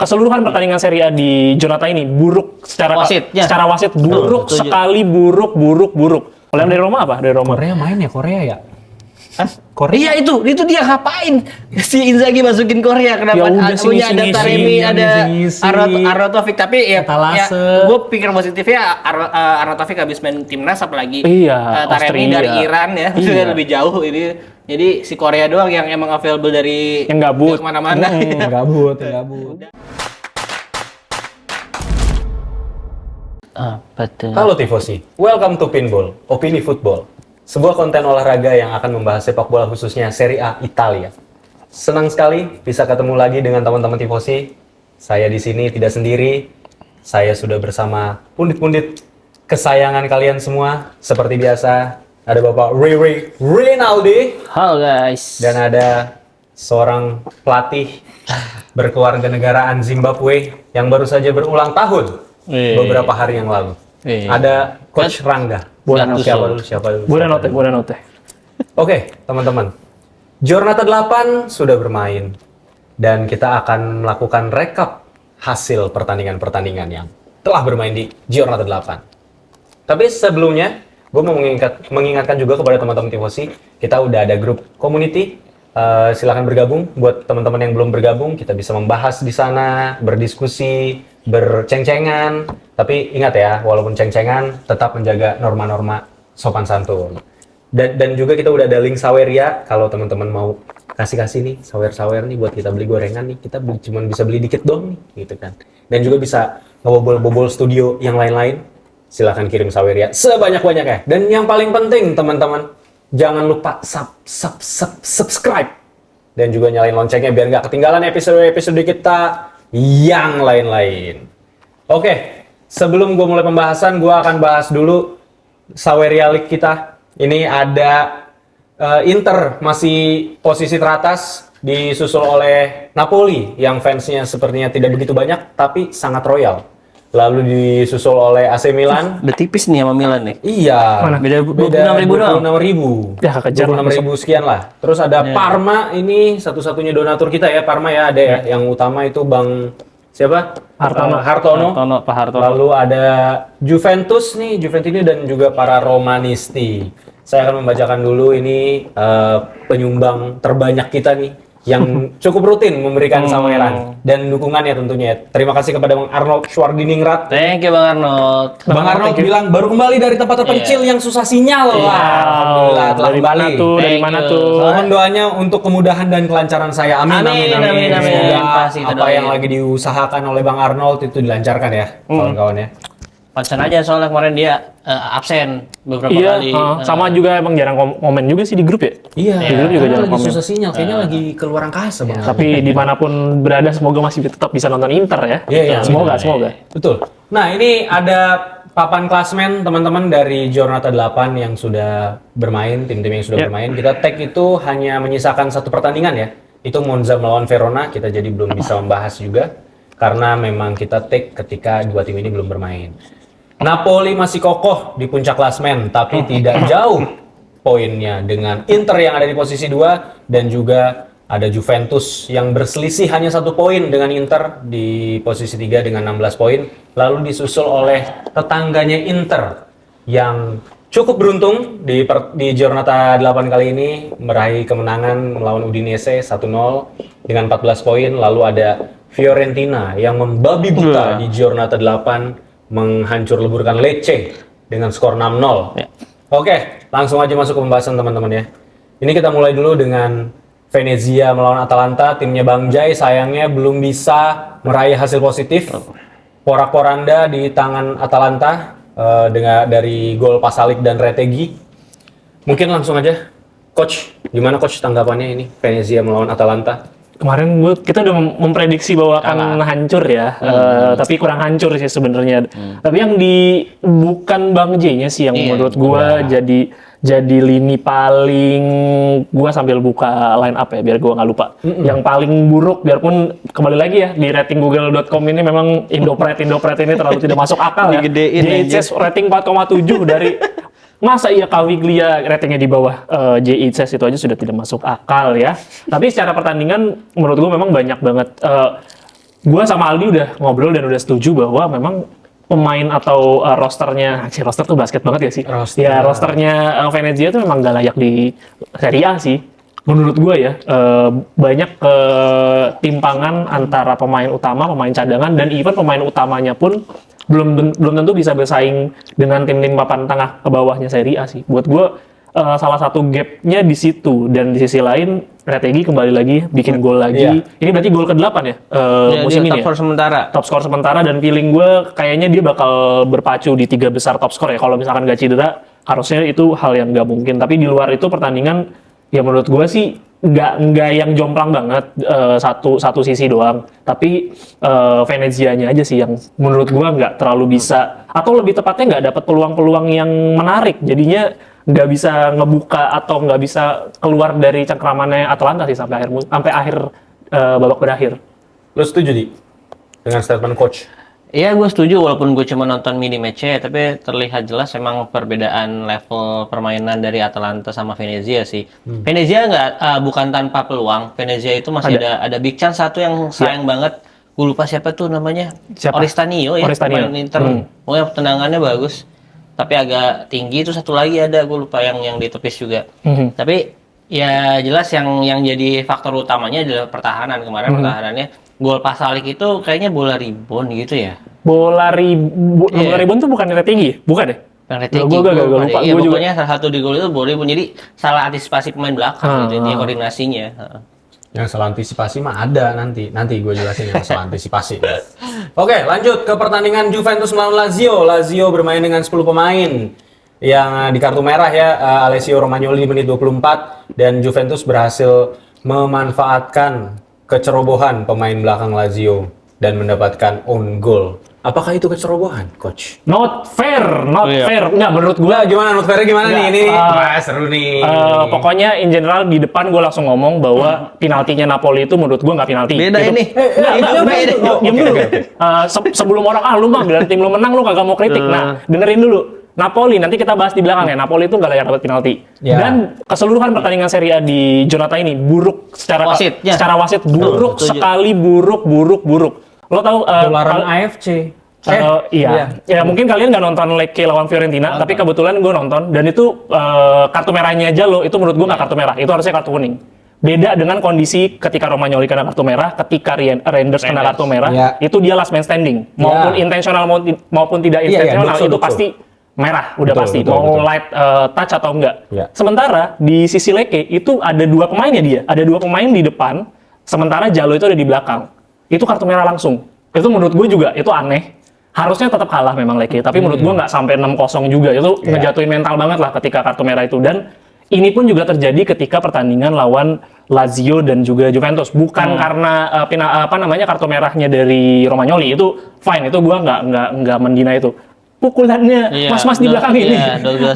keseluruhan pertandingan Serie A di Giornata ini buruk secara wasit buruk sekali, buruk. Kalau yang dari Roma apa? Dari Roma. Korea main ya, Korea ya? Korea itu dia ngapain si Inzaghi masukin Korea, kenapa punya ada Taremi, ada Arnautovic, tapi ya gue pikir positifnya Arnautovic habis main timnas, apalagi Taremi dari Iran ya, lebih jauh ini, jadi si Korea doang yang emang available dari yang gabut kemana-mana. Gabut. Betul. Halo Tifosi, welcome to Pinball, Opini Football. Sebuah konten olahraga yang akan membahas sepak bola khususnya Serie A Italia. Senang sekali bisa ketemu lagi dengan teman-teman Tifosi. Saya di sini tidak sendiri. Saya sudah bersama pundit-pundit kesayangan kalian semua. Seperti biasa, ada Bapak Riri Rinaldi. Halo guys. Dan ada seorang pelatih berkeluarga negaraan Zimbabwe yang baru saja berulang tahun beberapa hari yang lalu. Ada Coach Rangga. Siapa dulu? Buonanotte. Oke, teman-teman. Giornata 8 sudah bermain dan kita akan melakukan rekap hasil pertandingan-pertandingan yang telah bermain di Giornata 8. Tapi sebelumnya, gue mau mengingatkan juga kepada teman-teman Tifosi, kita udah ada grup community. Silakan bergabung. Buat teman-teman yang belum bergabung, kita bisa membahas di sana, berdiskusi, berceng-cengan. Tapi ingat ya, walaupun ceng-cengan, tetap menjaga norma-norma sopan santun. Dan juga kita udah ada link Saweria, kalau teman-teman mau kasih nih sawer nih buat kita beli gorengan nih, kita cuma bisa beli dikit doang nih, gitu kan. Dan juga bisa ngebobol-bobol studio yang lain-lain. Silakan kirim Saweria sebanyak-banyaknya. Dan yang paling penting teman-teman, jangan lupa subscribe dan juga nyalain loncengnya biar nggak ketinggalan episode-episode kita yang lain-lain. Oke, sebelum gue mulai pembahasan, gue akan bahas dulu Saweria League kita. Ini ada Inter masih posisi teratas, disusul oleh Napoli yang fansnya sepertinya tidak begitu banyak tapi sangat royal. Lalu disusul oleh AC Milan. Udah tipis nih sama Milan nih. Iya. Mana? Beda 26.000. Ya, kejar 26.000 sekian lah. Terus ada Parma, ini satu-satunya donatur kita ya, Parma ya, ada ya. Yang utama itu Bang siapa? Hartono. Pak Hartono. Lalu ada Juventus nih, Juventini dan juga para Romanisti. Saya akan membacakan dulu ini penyumbang terbanyak kita nih, yang cukup rutin memberikan saweran dan dukungannya tentunya. Terima kasih kepada Bang Arnold Schwardiningrat. Thank you Bang Arnold. Bang Arnold bilang baru kembali dari tempat terpencil yang susah sinyal. Alhamdulillah telah kembali. Dari mana tuh? Mohon doanya untuk kemudahan dan kelancaran saya. Amin. Semoga apa yang lagi diusahakan oleh Bang Arnold itu dilancarkan ya, kawan-kawan ya. Konsen aja soalnya kemarin dia absen beberapa kali. Sama juga emang jarang komen juga sih di grup ya. Iya. Di grup juga jarang lagi komen. susah sinyal, kayaknya lagi keluar angkasa Bang. Tapi dimanapun berada, semoga masih tetap bisa nonton Inter ya. Iya. Semoga. Betul. Nah, ini ada papan klasmen teman-teman dari Giornata 8 yang sudah bermain, tim-tim yang sudah bermain. Kita tag itu hanya menyisakan satu pertandingan ya. Itu Monza melawan Verona, kita jadi belum bisa membahas juga karena memang kita tag ketika dua tim ini belum bermain. Napoli masih kokoh di puncak klasmen, tapi tidak jauh poinnya dengan Inter yang ada di posisi 2, dan juga ada Juventus yang berselisih hanya 1 poin dengan Inter di posisi 3 dengan 16 poin. Lalu disusul oleh tetangganya Inter yang cukup beruntung di Giornata 8 kali ini meraih kemenangan melawan Udinese 1-0 dengan 14 poin. Lalu ada Fiorentina yang membabi buta di Giornata 8 menghancur leburkan Lecce dengan skor 6-0. Ya. Oke, langsung aja masuk ke pembahasan teman-teman ya. Ini kita mulai dulu dengan Venezia melawan Atalanta. Timnya Bang Jai sayangnya belum bisa meraih hasil positif. Porak-poranda di tangan Atalanta dengan dari gol Pasalic dan Retegui. Mungkin langsung aja, Coach, gimana Coach tanggapannya ini Venezia melawan Atalanta? Kemarin kita udah memprediksi bahwa akan hancur ya, tapi kurang hancur sih sebenarnya. Tapi yang bukan Bang J-nya sih yang menurut gua jadi lini paling, gua sambil buka line up ya biar gua nggak lupa. Yang paling buruk, biarpun kembali lagi ya di rating google.com ini memang Indopret ini terlalu tidak masuk akal ya. JHS rating 4,7 dari masa iya Caviglia ratingnya di bawah JHS, itu aja sudah tidak masuk akal ya. Tapi secara pertandingan menurut gue memang banyak banget gue sama Aldi udah ngobrol dan udah setuju bahwa memang pemain atau rosternya, roster tuh basket banget ya sih. Rosternya Venezia tuh memang gak layak di Serie A sih. Menurut gue ya, banyak ketimpangan antara pemain utama, pemain cadangan, dan even pemain utamanya pun belum tentu bisa bersaing dengan tim-tim papan tengah ke bawahnya Serie A sih. Buat gue salah satu gapnya di situ, dan di sisi lain Retegui kembali lagi bikin gol lagi. Ini berarti gol ke-8 ya musim ini ya. Top skor sementara, dan feeling gue kayaknya dia bakal berpacu di 3 besar top skor ya. Kalau misalkan gak cedera, harusnya itu hal yang gak mungkin. Tapi di luar itu pertandingan ya menurut gue sih nggak yang jomplang banget, satu sisi doang. Tapi Venezianya aja sih yang menurut gue nggak terlalu bisa, atau lebih tepatnya nggak dapat peluang-peluang yang menarik. Jadinya nggak bisa ngebuka atau nggak bisa keluar dari cengkramannya Atalanta sih sampai akhir babak berakhir. Lo setuju di dengan statement coach? Iya, gue setuju walaupun gue cuma nonton mini match-nya, tapi terlihat jelas emang perbedaan level permainan dari Atalanta sama Venezia sih. Venezia bukan tanpa peluang. Venezia itu masih ada big chance satu yang sayang banget. Gue lupa siapa tuh namanya. Oristanio ya, pemain Inter. Pokoknya tendangannya bagus, tapi agak tinggi. Itu satu lagi ada, gue lupa yang ditepis juga. Tapi ya jelas yang jadi faktor utamanya adalah pertahanan kemarin. Pertahanannya gol Pasalic itu kayaknya bola rebound gitu ya. Bola rebound tuh bukan Retegui, bukan deh? Retegui. Gue lupa. Iya, pokoknya salah satu di gol itu bola rebound. Jadi salah antisipasi pemain belakang gitu, dia koordinasinya. Yang salah antisipasi mah ada nanti gue jelasin yang salah antisipasi. Oke, lanjut ke pertandingan Juventus melawan Lazio. Lazio bermain dengan 10 pemain yang di kartu merah ya, Alessio Romagnoli di menit 24, dan Juventus berhasil memanfaatkan kecerobohan pemain belakang Lazio dan mendapatkan own goal. Apakah itu kecerobohan, coach? Not fair. Nggak, menurut gue. Gimana not fair gimana nih? Ini seru nih. Pokoknya in general di depan gue langsung ngomong bahwa penaltinya Napoli itu menurut gue nggak penalti. Beda itu, ini. Diam dulu. Sebelum orang lu mah bilang tim lu menang lu kagak mau kritik. Nah, dengerin dulu. Napoli, nanti kita bahas di belakang ya. Napoli itu nggak layak dapat penalti. Dan keseluruhan pertandingan Serie A di Giornata ini buruk secara wasit buruk sekali, buruk. Lo tahu Gelaran AFC. Iya. Ya mungkin kalian nggak nonton Lecce lawan Fiorentina, tapi kebetulan gue nonton, dan itu kartu merahnya aja lo, itu menurut gue nggak kartu merah, itu harusnya kartu kuning. Beda dengan kondisi ketika Romagnoli kena kartu merah, ketika Reinders kena kartu merah, itu dia last man standing. Maupun intensional maupun tidak intensional, itu pasti merah, udah pasti. Mau light touch atau enggak. Sementara di sisi Lecce itu ada 2 pemainnya dia. Ada 2 pemain di depan, sementara Jallo itu ada di belakang. Itu kartu merah langsung. Itu menurut gue juga, itu aneh. Harusnya tetap kalah memang Lecce, tapi menurut gue nggak sampai 6-0 juga. Itu ngejatuhin mental banget lah ketika kartu merah itu. Dan ini pun juga terjadi ketika pertandingan lawan Lazio dan juga Juventus. Bukan karena kartu merahnya dari Romagnoli, itu fine. Itu gue nggak mendina itu. Pukulannya mas-mas di belakang ini,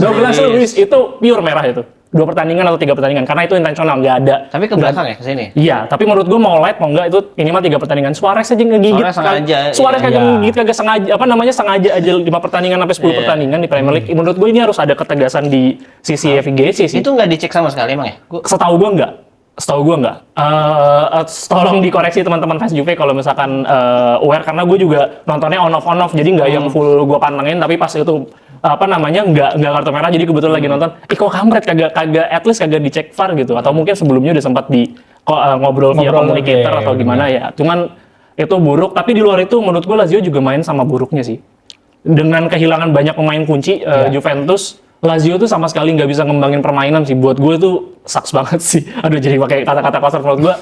Douglas Luiz itu pure merah itu. 2 pertandingan atau 3 pertandingan, karena itu intensional, nggak ada. Tapi ke belakang ya, ke sini? Iya, tapi menurut gue mau light, mau enggak, itu minimal 3 pertandingan. Suarez aja ngegigit. Suarez kagak ngegigit, kagak sengaja, sengaja aja 5 pertandingan sampai 10 pertandingan di Premier League. Menurut gue ini harus ada ketegasan di sisi FIGC sih. Itu nggak dicek sama sekali emang ya? Setahu gue enggak. Tolong dikoreksi teman-teman fans Juve kalau misalkan aware, karena gue juga nontonnya on off, jadi nggak yang full gue pantengin, tapi pas itu nggak kartu merah, jadi kebetulan lagi nonton, kok kampret kagak at least kagak dicek VAR gitu, atau mungkin sebelumnya udah sempat ngobrol via communicator atau gimana ya. Cuman itu buruk, tapi di luar itu menurut gue Lazio juga main sama buruknya sih. Dengan kehilangan banyak pemain kunci Juventus, Lazio tuh sama sekali nggak bisa ngembangin permainan sih. Buat gue tuh sucks banget sih. Aduh, jadi pakai kata-kata kasar menurut gue.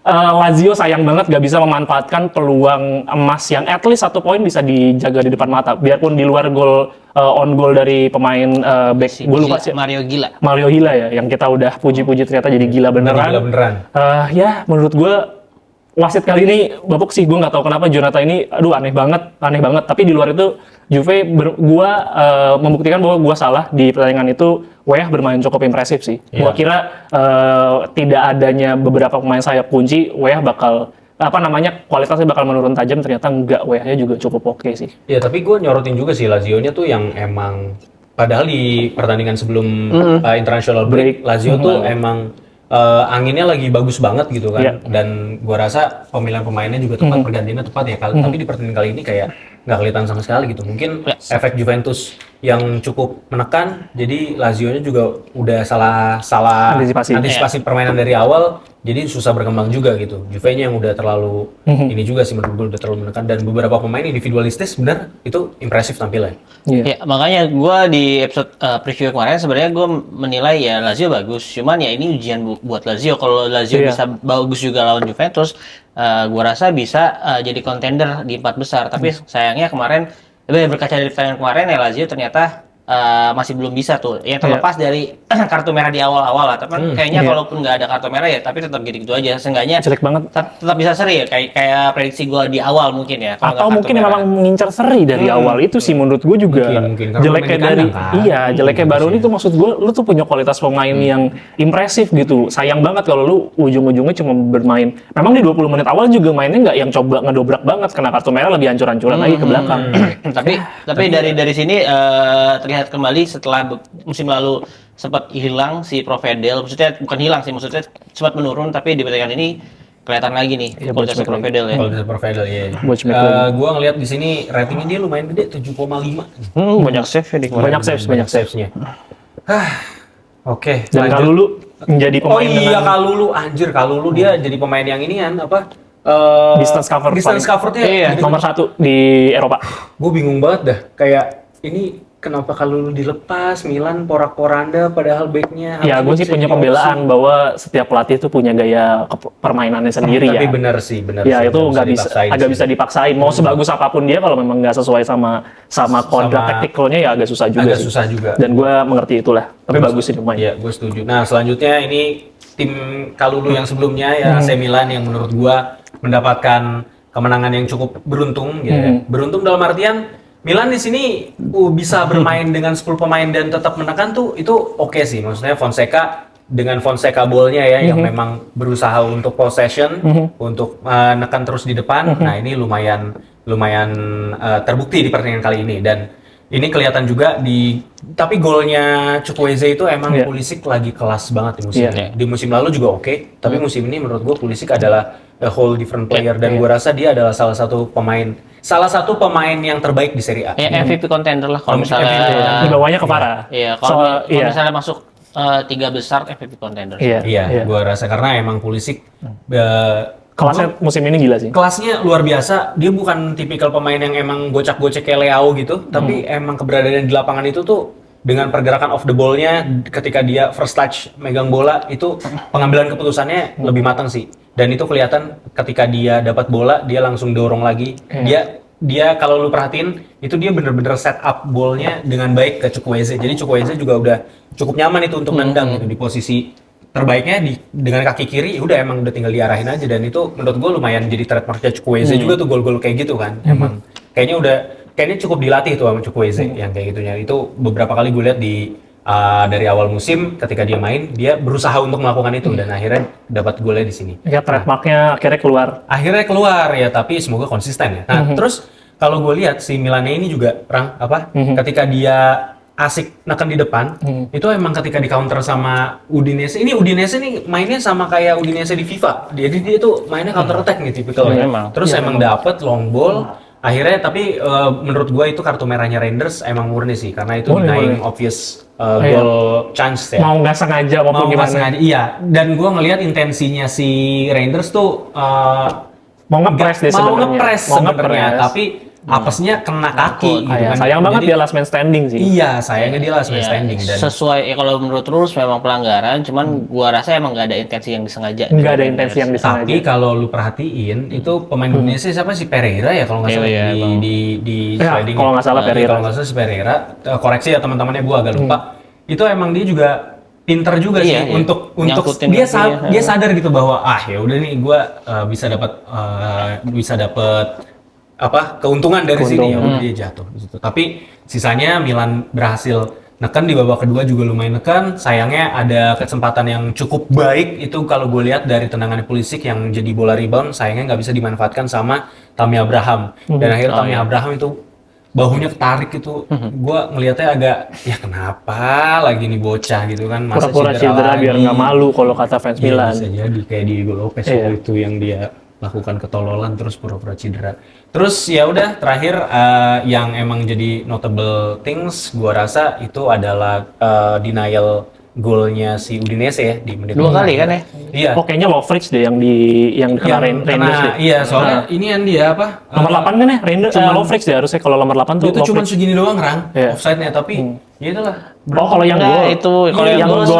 Lazio sayang banget gak bisa memanfaatkan peluang emas yang at least 1 poin bisa dijaga di depan mata. Biarpun di luar on goal dari pemain back, gue lupa sih. Mario Gila ya, yang kita udah puji-puji ternyata jadi gila beneran. Ya menurut gue wasit kali ini babuk sih, gue nggak tahu kenapa Giornata ini, aduh aneh banget. Tapi di luar itu Juve, gue membuktikan bahwa gue salah di pertandingan itu. Weah bermain cukup impresif sih. Gue kira tidak adanya beberapa pemain sayap kunci, Weah bakal kualitasnya bakal menurun tajam. Ternyata enggak, Weahnya juga cukup oke sih. Iya, tapi gue nyorotin juga sih Lazio-nya tuh yang emang, padahal di pertandingan sebelum international break, Lazio tuh emang anginnya lagi bagus banget gitu kan. Iya. Dan gua rasa pemilihan pemainnya juga tepat, pergantiannya tepat ya. Tapi di pertandingan kali ini kayak nggak kelihatan sama sekali gitu. Mungkin efek Juventus yang cukup menekan, jadi Lazio-nya juga udah salah antisipasi permainan dari awal, jadi susah berkembang juga gitu. Juve-nya yang udah terlalu ini juga sih menurut gue, udah terlalu menekan, dan beberapa pemain individualistis benar itu impresif tampilnya. Ya, makanya gue di episode preview kemarin sebenarnya gue menilai ya Lazio bagus, cuman ya ini ujian buat Lazio. Kalau Lazio bisa bagus juga lawan Juventus, gue rasa bisa jadi kontender di 4 besar. Tapi sayangnya kemarin, berkaca dari pertandingan kemarin ya Lazio ternyata masih belum bisa tuh. Ya terlepas dari kartu merah di awal-awal lah. Tapi kayaknya kalaupun nggak ada kartu merah ya, tapi tetap gitu-gitu aja. Seenggaknya jelek banget. Tetap bisa seri ya, kayak prediksi gue di awal mungkin ya. Atau mungkin memang mengincar seri dari awal itu sih menurut gue juga. Mungkin. Jeleknya dari jeleknya Baroni itu maksud gue, lu tuh punya kualitas pemain yang impresif gitu. Sayang banget kalau lu ujung-ujungnya cuma bermain. Memang di 20 menit awal juga mainnya nggak yang coba ngedobrak banget, kena kartu merah lebih hancur-hancuran lagi ke belakang. Tapi dari sini terlihat kembali setelah musim lalu sempat hilang si Provedel, maksudnya bukan hilang sih, maksudnya sempat menurun, tapi di pertandingan ini kelihatan lagi nih kualitas Provedel ya. Kualitas Provedel ya. Gua ngelihat di sini ratingnya dia lumayan gede, 7,5. Banyak save ya di kemarin. Banyak saves-nya. Oke. Dan Kalulu menjadi pemain Kalulu, anjir, Kalulu dia jadi pemain yang inian apa? Distance covernya nomor 1 di Eropa. Gue bingung banget dah, kayak ini kenapa kalau dilepas Milan porak-poranda padahal backnya. Ya gue sih punya pembelaan bahwa setiap pelatih itu punya gaya permainannya sendiri ya. Tapi benar sih. Ya itu nggak bisa, agak bisa dipaksain. Mau sebagus apapun dia kalau memang nggak sesuai sama kodrat taktikalnya ya agak susah juga. Dan gue mengerti itulah. Tapi bagus sih pemain. Iya, gue setuju. Nah selanjutnya ini tim Kalulu yang sebelumnya ya AC Milan yang menurut gue mendapatkan kemenangan yang cukup beruntung. Ya. Beruntung dalam artian Milan di sini bisa bermain dengan 10 pemain dan tetap menekan tuh itu oke sih. Maksudnya Fonseca ball-nya ya yang memang berusaha untuk possession, untuk nekan terus di depan. Nah, ini lumayan terbukti di pertandingan kali ini, dan ini kelihatan juga tapi golnya Chukwueze itu emang Pulisic lagi kelas banget di musim ini. Di musim lalu juga oke, tapi musim ini menurut gue Pulisic adalah a whole different player, dan gue rasa dia adalah salah satu pemain yang terbaik di Serie A. Ya, MVP contender lah kalau misalnya di bawahnya Kvara. Iya, kalau misalnya masuk 3 besar MVP contender. Iya, gue rasa karena emang Pulisic kelasnya musim ini gila sih. Kelasnya luar biasa. Dia bukan tipikal pemain yang emang gocak-gocek kayak Leao gitu, tapi emang keberadaan di lapangan itu tuh dengan pergerakan off the ball-nya ketika dia first touch megang bola itu pengambilan keputusannya lebih matang sih. Dan itu kelihatan ketika dia dapat bola dia langsung dorong lagi. Dia kalau lu perhatiin itu dia bener-bener set up ball-nya dengan baik ke Chukwueze. Jadi Chukwueze juga udah cukup nyaman itu untuk nendang gitu di posisi terbaiknya dengan kaki kiri. Udah emang udah tinggal diarahin aja, dan itu menurut gue lumayan jadi trademarknya Chukwueze juga tuh, gol-gol kayak gitu kan. Emang kayaknya cukup dilatih tuh sama Chukwueze yang kayak gitunya. Itu beberapa kali gue lihat dari awal musim ketika dia main, dia berusaha untuk melakukan itu dan akhirnya dapat golnya di sini. Ya trademarknya akhirnya keluar ya, tapi semoga konsisten ya. Nah, terus kalau gue lihat si Milannya ini juga ketika dia asik neken di depan, itu emang ketika di counter sama Udinese. Ini Udinese nih mainnya sama kayak Udinese di FIFA. Jadi dia tuh mainnya counter attack nih tipikalnya. Terus emang dapet long ball. Akhirnya tapi menurut gue itu kartu merahnya Reinders emang murni sih, karena itu denying obvious goal chance ya. Mau nggak sengaja maupun gimana. Iya, dan gue ngelihat intensinya si Reinders tuh mau ngepres sebenarnya, tapi apesnya kena kaki gitu kan. Sayang banget dia last man standing sih. Iya, sayangnya dia last man standing. Dan sesuai kalau menurut rules memang pelanggaran, cuman gua rasa emang nggak ada intensi yang disengaja. Nggak ada intensi yang disengaja. Tapi kalau lu perhatiin itu pemain Indonesia siapa sih, Pereira ya kalau nggak salah di sliding. Kalau nggak salah Pereira. Kalau nggak salah si Pereira, koreksi ya teman-temannya, gua agak lupa. Itu emang dia juga pinter juga sih untuk dia sadar gitu bahwa ya udah nih gua bisa dapat keuntungan dari sini, ya udah dia jatuh di situ. Tapi sisanya Milan berhasil neken di babak kedua juga lumayan neken. Sayangnya ada kesempatan yang cukup baik itu kalau gue lihat dari tendangan Pulisic yang jadi bola rebound, sayangnya nggak bisa dimanfaatkan sama Tammy Abraham. Dan akhirnya Tammy Abraham itu bahunya ketarik itu, gua ngelihatnya agak ya kenapa lagi nih bocah gitu kan, masa Pura-pura cedera biar nggak malu kalau kata fans Iya, Milan. bisa jadi kayak Diego Lopez Iya. waktu itu yang dia lakukan ketololan terus pura-pura cedera. Terus ya udah terakhir yang emang jadi notable things gua rasa itu adalah denial golnya si Udinese ya di menit 2 kali kan ya? Iya. Oh kayaknya Lovric deh yang kena Reinders deh. Iya, soalnya ini yang dia apa? Nomor 8 kan ya, Reinders Lovric deh harusnya kalau nomor 8 tuh Itu cuma Lovric. segini doang, Rang, Iya. offside-nya, tapi ya itulah. Oh kalau yang Enggak, gol itu kalau yang gol itu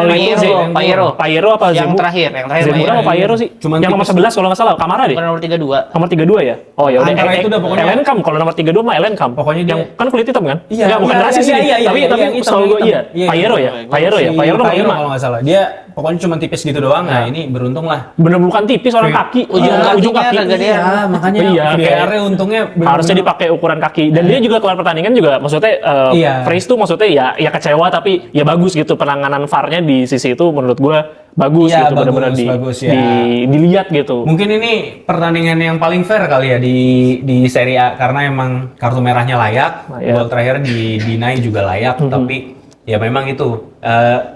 Payero apa yang Zemu? terakhir Zemura apa Payero sih? Cuman Yang nomor tipis. 11 kalau nggak salah, Kamara deh. bukan nomor 32. Nomor 32 ya? Oh ya udah. Antara itu dah pokoknya. Elenkam kalau nomor 32 mah Elenkam. Pokoknya dia- yang kan kulit hitam kan? Iya, Enggak, bukan iya, rasis iya, sih. iya, Tapi iya, tapi yang hitam, setahu gue hitam. iya. Iya, Payero ya? Payero ya? Si Payero nomor Payero 5. kalau nggak salah. Dia pokoknya cuma tipis gitu doang. Nah, ini beruntung lah. Bener bukan tipis orang kaki. Ujung kaki. agak dia. makanya Iya, VR-nya untungnya Harusnya dipakai ukuran kaki dan dia juga keluar pertandingan juga maksudnya Iya. Freeze tuh maksudnya ya kecewa tapi ya bagus gitu penanganan VAR-nya di sisi itu menurut gua bagus Iya, gitu benar-benar bagus, ya. dilihat gitu. Mungkin ini pertandingan yang paling fair kali ya di Serie A karena emang kartu merahnya layak, gol terakhir di deny juga layak, tapi ya memang itu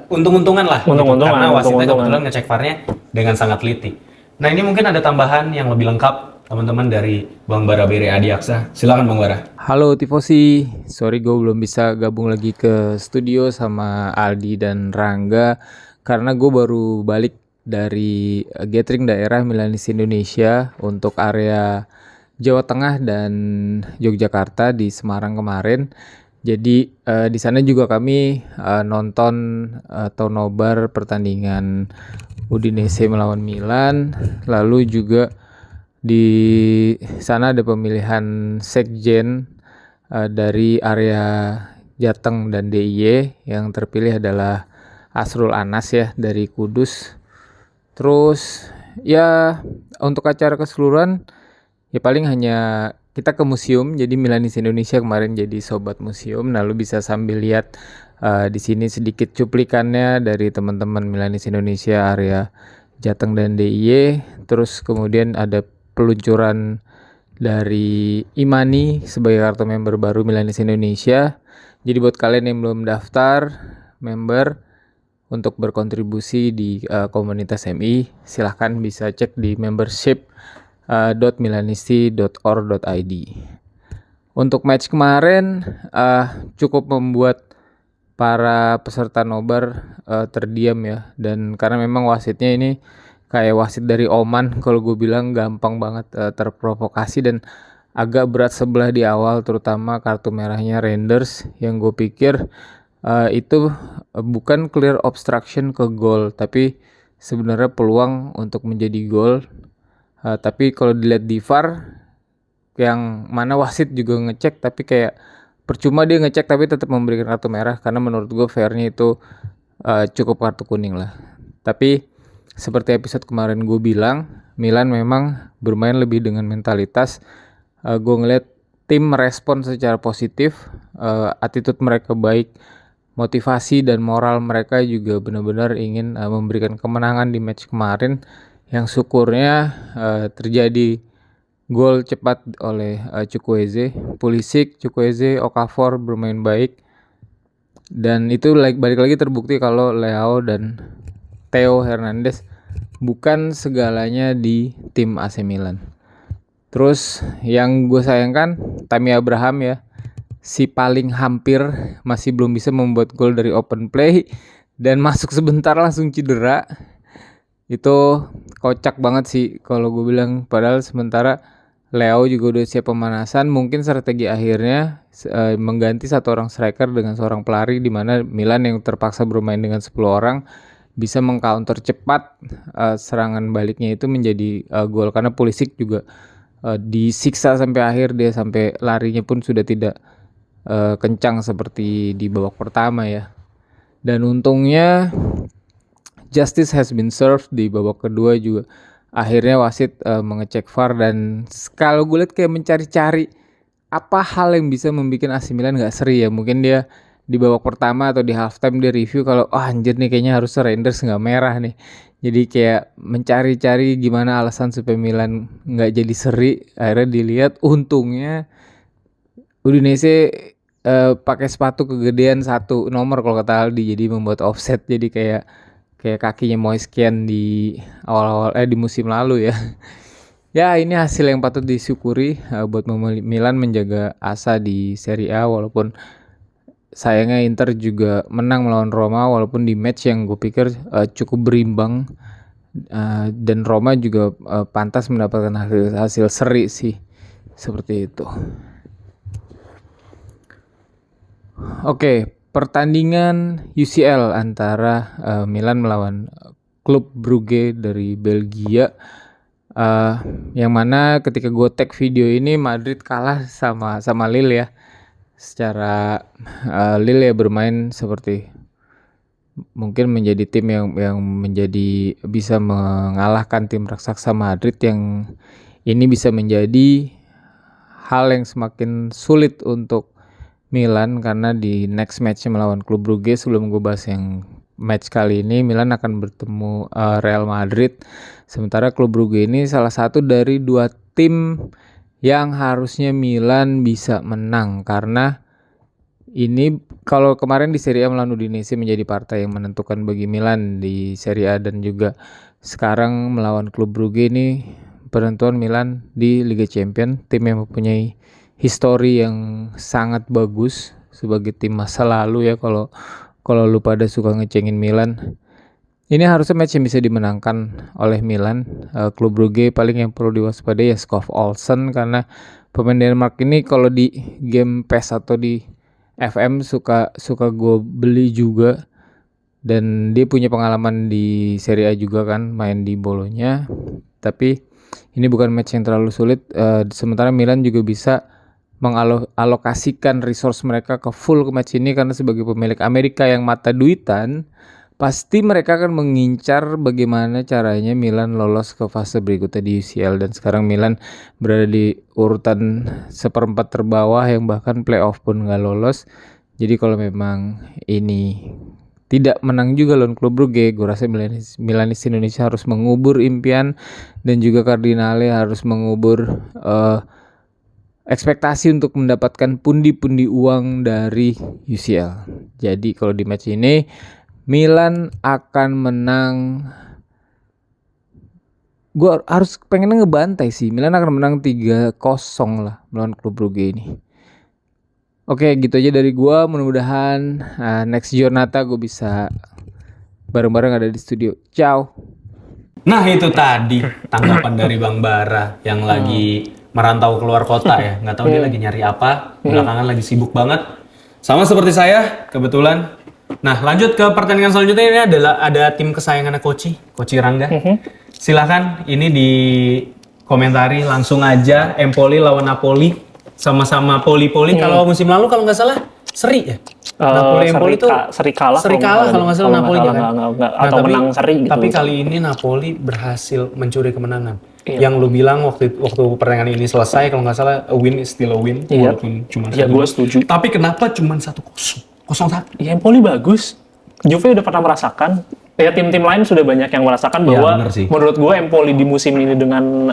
untung-untungan lah, gitu. Untung-untungan, karena wasitnya untung-untungan. kebetulan ngecek VAR-nya dengan sangat teliti. Nah ini mungkin ada tambahan yang lebih lengkap teman-teman dari Bang Bara Bere Adiaksa. Silakan Bang Bara. Halo Tifosi, sorry gue belum bisa gabung lagi ke studio sama Aldi dan Rangga karena gue baru balik dari gathering daerah Milanis Indonesia untuk area Jawa Tengah dan Yogyakarta di Semarang kemarin. Jadi di sana juga kami nonton atau nobar pertandingan Udinese melawan Milan, lalu juga di sana ada pemilihan sekjen dari area Jateng dan DIY. Yang terpilih adalah Asrul Anas ya dari Kudus. Terus ya untuk acara keseluruhan ya paling hanya kita ke museum. Jadi Milanis Indonesia kemarin jadi sobat museum, lalu bisa sambil lihat di sini sedikit cuplikannya dari teman-teman Milanis Indonesia area Jateng dan DIY. Terus kemudian ada peluncuran dari Imani sebagai kartu member baru Milanis Indonesia. Jadi buat kalian yang belum daftar member untuk berkontribusi di komunitas MI, silahkan bisa cek di membership.milanisti.org.id. Untuk match kemarin cukup membuat para peserta nobar terdiam ya, dan karena memang wasitnya ini kayak wasit dari Oman, kalau gue bilang gampang banget terprovokasi dan agak berat sebelah di awal, terutama kartu merahnya Reinders yang gue pikir itu bukan clear obstruction ke gol, tapi sebenarnya peluang untuk menjadi gol. Tapi kalau dilihat di VAR yang mana wasit juga ngecek, tapi kayak percuma dia ngecek tapi tetap memberikan kartu merah karena menurut gue fairnya itu cukup kartu kuning lah. Tapi seperti episode kemarin gue bilang, Milan memang bermain lebih dengan mentalitas. Gue ngeliat tim merespon secara positif, attitude mereka baik, motivasi dan moral mereka juga benar-benar ingin memberikan kemenangan di match kemarin, yang syukurnya terjadi gol cepat oleh Chukwueze, Pulisic, Chukwueze, Okafor bermain baik, dan itu balik lagi terbukti kalau Leao dan Theo Hernandez bukan segalanya di tim AC Milan. Terus yang gue sayangkan Tammy Abraham ya, si paling hampir masih belum bisa membuat gol dari open play dan masuk sebentar langsung cedera. Itu kocak banget sih kalau gue bilang, padahal sementara Leo juga udah siap pemanasan. Mungkin strategi akhirnya mengganti satu orang striker dengan seorang pelari, di mana Milan yang terpaksa bermain dengan 10 orang bisa mengcounter cepat serangan baliknya itu menjadi gol, karena Pulisic juga disiksa sampai akhir, dia sampai larinya pun sudah tidak kencang seperti di babak pertama ya. Dan untungnya justice has been served di babak kedua juga. Akhirnya wasit mengecek VAR, dan kalau gue lihat kayak mencari-cari apa hal yang bisa membuat AC Milan gak seri ya. Mungkin dia di babak pertama atau di halftime dia review kalau anjir nih kayaknya harus Reinders gak merah nih. Jadi kayak mencari-cari gimana alasan supaya Milan gak jadi seri. Akhirnya dilihat untungnya Udinese pakai sepatu kegedean 1 nomor kalau kata Aldi, jadi membuat offset, jadi kayak kakinya Moise Kean di awal-awal di musim lalu ya. Ya, ini hasil yang patut disyukuri buat Milan menjaga asa di Serie A, walaupun sayangnya Inter juga menang melawan Roma walaupun di match yang gue pikir cukup berimbang, dan Roma juga pantas mendapatkan hasil seri sih, seperti itu. Oke, pertandingan UCL antara Milan melawan klub Brugge dari Belgia, yang mana ketika gue tag video ini Madrid kalah sama Lille ya. Secara Lille ya bermain seperti mungkin menjadi tim yang menjadi bisa mengalahkan tim raksasa Madrid, yang ini bisa menjadi hal yang semakin sulit untuk Milan karena di next match melawan klub Brugge. Sebelum gue bahas yang match kali ini, Milan akan bertemu Real Madrid. Sementara klub Brugge ini salah satu dari 2 tim yang harusnya Milan bisa menang, karena ini kalau kemarin di Serie A melawan Udinese menjadi partai yang menentukan bagi Milan di Serie A, dan juga sekarang melawan klub Brugge ini penentuan Milan di Liga Champions, tim yang mempunyai histori yang sangat bagus sebagai tim masa lalu ya, kalau lu pada suka ngecengin Milan. Ini harusnya match yang bisa dimenangkan oleh Milan. Klub Brugge paling yang perlu diwaspadai ya Skov Olsen, karena pemain Denmark ini kalau di game PES atau di FM suka gue beli juga, dan dia punya pengalaman di Serie A juga kan, main di Bologna. Tapi ini bukan match yang terlalu sulit, sementara Milan juga bisa mengalokasikan resource mereka ke full ke match ini, karena sebagai pemilik Amerika yang mata duitan, pasti mereka akan mengincar bagaimana caranya Milan lolos ke fase berikutnya di UCL. Dan sekarang Milan berada di urutan 1/4 terbawah, yang bahkan playoff pun gak lolos. Jadi kalau memang ini tidak menang juga lawan klub Brugge, gue rasa Milanis Indonesia harus mengubur impian, dan juga Cardinale harus mengubur ekspektasi untuk mendapatkan pundi-pundi uang dari UCL. Jadi kalau di match ini Milan akan menang, gue harus pengen ngebantai sih, Milan akan menang 3-0 lah melawan klub Brugge ini. Oke, gitu aja dari gue. Mudah-mudahan next Giornata gue bisa bareng-bareng ada di studio. Ciao. Nah, itu tadi tanggapan dari Bang Bara yang lagi merantau keluar kota ya. Nggak tahu dia lagi nyari apa, belakangan lagi sibuk banget. Sama seperti saya, kebetulan. Nah, lanjut ke pertandingan selanjutnya. Ini ada tim kesayangannya Koci Rangga. Silahkan, ini di komentari langsung aja. Empoli lawan Napoli, sama-sama poli-poli. Kalau musim lalu kalau nggak salah seri ya. Napoli itu seri kalah kalau nggak salah Napoli kan. Atau menang seri gitu. Tapi kali ini Napoli berhasil mencuri kemenangan. Yang lu bilang waktu pertandingan ini selesai, kalau nggak salah a win is still a win, walaupun cuma 1. Iya, gue setuju. Tapi kenapa cuma 1-0? 0-1. Ya, Empoli bagus. Juve udah pernah merasakan. Ya, tim-tim lain sudah banyak yang merasakan bahwa menurut gue Empoli di musim ini dengan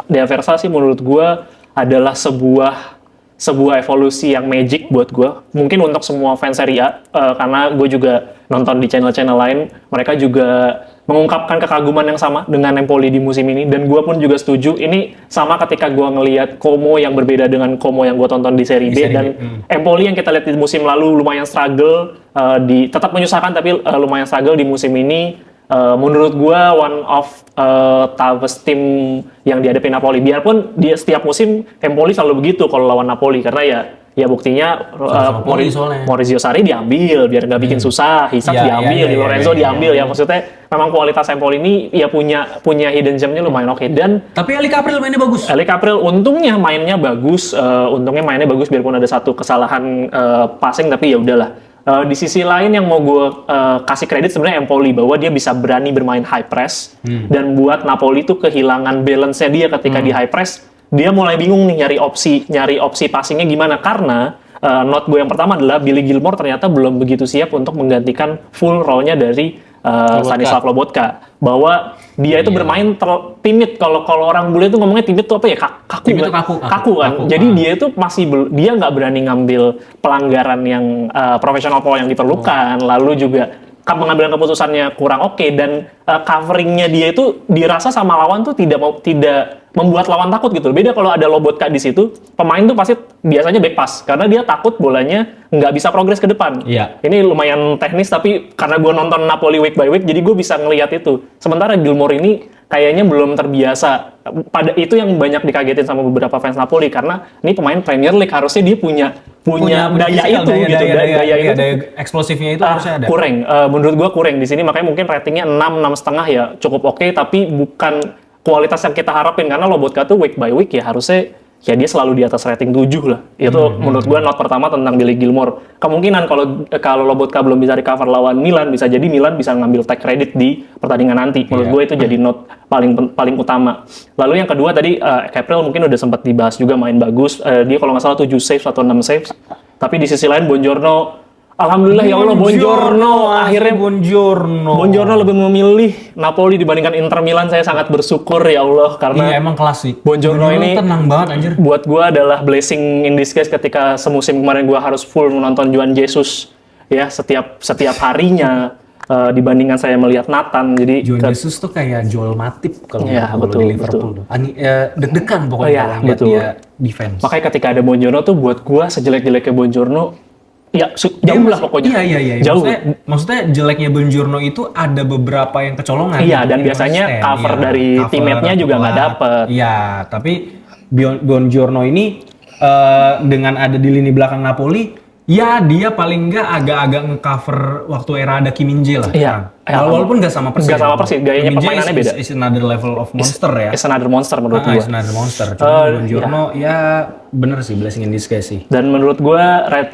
De Aversa sih menurut gue adalah sebuah evolusi yang magic buat gue. Mungkin untuk semua fans Serie A, karena gue juga nonton di channel-channel lain, mereka juga mengungkapkan kekaguman yang sama dengan Empoli di musim ini, dan gue pun juga setuju. Ini sama ketika gue ngelihat Como yang berbeda dengan Como yang gue tonton di Serie B, dan Empoli yang kita lihat di musim lalu lumayan struggle, tetap menyusahkan tapi lumayan struggle di musim ini. Menurut gue one of toughest team yang dihadapi Napoli. Biarpun dia setiap musim Empoli selalu begitu kalau lawan Napoli, karena ya buktinya Maurizio Sarri diambil biar nggak bikin susah, Hisak diambil, Di Lorenzo diambil ya. Maksudnya memang kualitas Empoli ini ya punya hidden gem-nya lumayan oke. Dan tapi Eli Capril mainnya bagus. Eli Capril untungnya mainnya bagus biarpun ada satu kesalahan passing, tapi ya udahlah. Di sisi lain yang mau gue kasih kredit sebenarnya Empoli, bahwa dia bisa berani bermain high press dan buat Napoli tuh kehilangan balance-nya dia ketika di high press. Dia mulai bingung nih nyari opsi passingnya gimana, karena note gue yang pertama adalah Billy Gilmour ternyata belum begitu siap untuk menggantikan full role-nya dari Stanislav Lobotka, bahwa dia itu bermain timid. Kalau orang bule itu ngomongnya timid itu apa ya, kaku kan. Jadi dia itu dia nggak berani ngambil pelanggaran yang profesional foul yang diperlukan, lalu juga pengambilan keputusannya kurang oke, dan coveringnya dia itu dirasa sama lawan tuh tidak membuat lawan takut gitu. Beda kalau ada Lobotka di situ, pemain tuh pasti biasanya back pass karena dia takut bolanya nggak bisa progres ke depan. Iya. Ini lumayan teknis, tapi karena gue nonton Napoli week by week, jadi gue bisa ngelihat itu. Sementara Gilmour ini kayaknya belum terbiasa. Pada itu yang banyak dikagetin sama beberapa fans Napoli, karena ini pemain Premier League, harusnya dia punya daya itu gitu, daya itu, eksplosifnya itu harusnya ada. Kurang, menurut gua kurang di sini, makanya mungkin ratingnya 6,5 ya cukup oke, tapi bukan kualitas yang kita harapin, karena Lobotka tuh week by week ya harusnya ya dia selalu di atas rating 7 lah. Itu menurut gua not pertama tentang Billy Gilmour. Kemungkinan kalau Lobotka belum bisa recover lawan Milan, bisa jadi Milan bisa ngambil take credit di pertandingan nanti. Menurut gua itu jadi not paling utama. Lalu yang kedua tadi Capril mungkin udah sempat dibahas juga, main bagus. Dia kalau nggak salah 7 saves atau 6 saves. Tapi di sisi lain Buongiorno, alhamdulillah ya Allah, Buongiorno lebih memilih Napoli dibandingkan Inter Milan. Saya sangat bersyukur ya Allah, karena Iya, emang klasik. Buongiorno ini tenang banget anjir. Buat gua adalah blessing in disguise ketika semusim kemarin gua harus full menonton Juan Jesus ya setiap harinya, dibandingkan saya melihat Nathan. Jadi Juan Jesus tuh kayak Joel Matip kalau Iya, di Liverpool. Deg-degan pokoknya Iya, kalau ngeliat betul. dia defense. makanya ketika ada Buongiorno tuh buat gua sejelek-jeleknya Buongiorno ya jauh lah pokoknya. Iya. Jauh. Maksudnya jeleknya Buongiorno itu ada beberapa yang kecolongan. Iya, gitu, dan yang biasanya konsisten. cover dari teammate-nya juga nggak telat. dapet. Iya, tapi Buongiorno ini dengan ada di lini belakang Napoli, ya dia paling nggak agak-agak nge-cover waktu era ada Kim Min-jae lah. Iya. Walaupun nggak sama persis. Nggak sama persis, gayanya Kim Min-jae permainannya beda. Is another level of monster ya. It's another monster menurut gua. Is another monster. Cuma Buongiorno ya bener sih, blessing in disguise sih. Dan menurut gue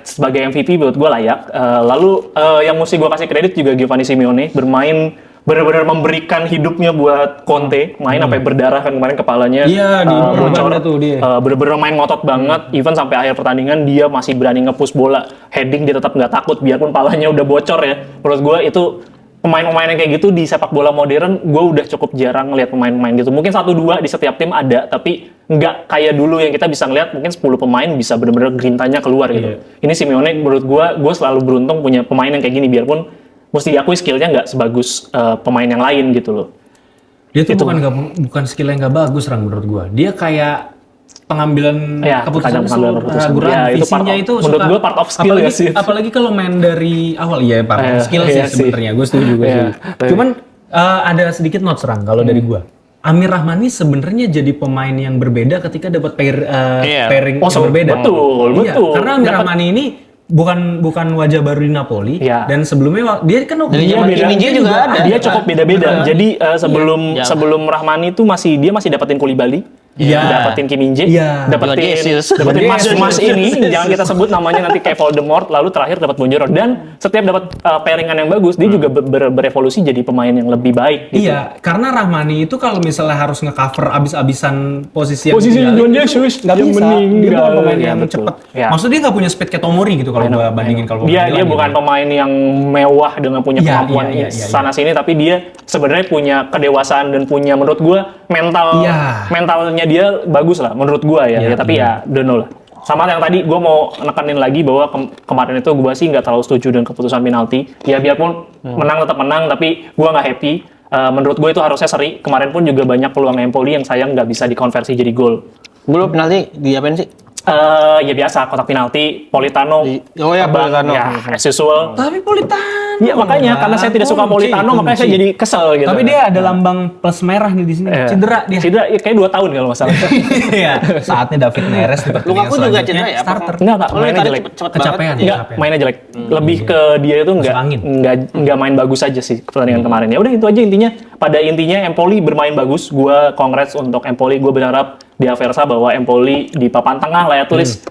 sebagai MVP menurut gue layak. Lalu yang mesti gue kasih kredit juga Giovanni Simeone, bermain benar-benar memberikan hidupnya buat Conte, main sampai berdarah kan kemarin kepalanya. Iya, di bocor tuh dia. Benar-benar main ngotot banget, even sampai akhir pertandingan dia masih berani nge-push bola, heading dia tetap nggak takut biarpun palanya udah bocor ya. Menurut gue itu pemain-pemain yang kayak gitu di sepak bola modern, gue udah cukup jarang ngeliat pemain-pemain gitu. Mungkin 1-2 di setiap tim ada, tapi nggak kayak dulu yang kita bisa ngeliat mungkin 10 pemain bisa bener-bener grintanya keluar gitu. Ini Simeone menurut gue selalu beruntung punya pemain yang kayak gini, biarpun mesti diakui skillnya nggak sebagus pemain yang lain gitu loh. Dia tuh bukan skill yang nggak bagus, menurut gue. Dia kayak pengambilan keputusan ragu-ragu, ya, visinya itu menurut gue part of skill apalagi, ya sih. Apalagi kalau main dari awal, iya part of skill sih sebenarnya, gue setuju juga sih. Cuman ada sedikit notes kalau dari gue. Amir Rahmani sebenarnya jadi pemain yang berbeda ketika dapat pairing yang berbeda. Betul. Karena Amir Rahmani ini bukan wajah baru di Napoli, dan sebelumnya dia kan Kim Min-jae juga ada. Dia cukup beda-beda. Jadi sebelum Rahmani itu dia masih dapetin Koulibaly. Dapetin Kim Min-jae, dapetin mas ini, jangan kita sebut namanya nanti kayak Voldemort, lalu terakhir dapat Buongiorno, dan setiap dapat pairingan yang bagus, dia juga berevolusi jadi pemain yang lebih baik. Gitu. Iya, karena Rahmani itu kalau misalnya harus nge-cover abis-abisan posisi Juan Jesus nggak bisa. Dia bukan pemain yang cepet. Ya. Maksudnya dia nggak punya speed kayak Tomori gitu kalau gua bandingin kalau dia bukan pemain yang mewah dengan punya kemampuan sana sini, tapi dia sebenarnya punya kedewasaan dan punya menurut gua mentalnya dia bagus lah menurut gua ya. Tapi don't know lah. Sama yang tadi gua mau nekenin lagi bahwa kemarin itu gua sih nggak terlalu setuju dengan keputusan penalti. Ya biarpun menang tetap menang, tapi gua nggak happy. Menurut gue itu harusnya seri. Kemarin pun juga banyak peluang Empoli yang sayang nggak bisa dikonversi jadi gol. Dulu penalti diapain sih? Ya biasa, kotak penalti, Politano. Politano. Ya, as usual. Tapi Politano. Iya makanya, karena saya tidak suka Politano, makanya saya jadi kesel gitu. Tapi dia ada lambang plus merah nih di sini. Cedera dia. Cedera, ya, kayak 2 tahun kalau nggak salah. Iya. Saatnya David Neres di pertandingan Lukaku juga selanjutnya. cedera ya? Starter. Enggak, mainnya jelek. Kecapean. Enggak, mainnya jelek. Lebih ke dia itu nggak main bagus aja sih pertandingan kemarin. Ya udah itu aja intinya. Pada intinya Empoli bermain bagus. Gua congrats untuk Empoli. Gua berharap di Aversa bahwa Empoli di papan tengah lah ya, tulis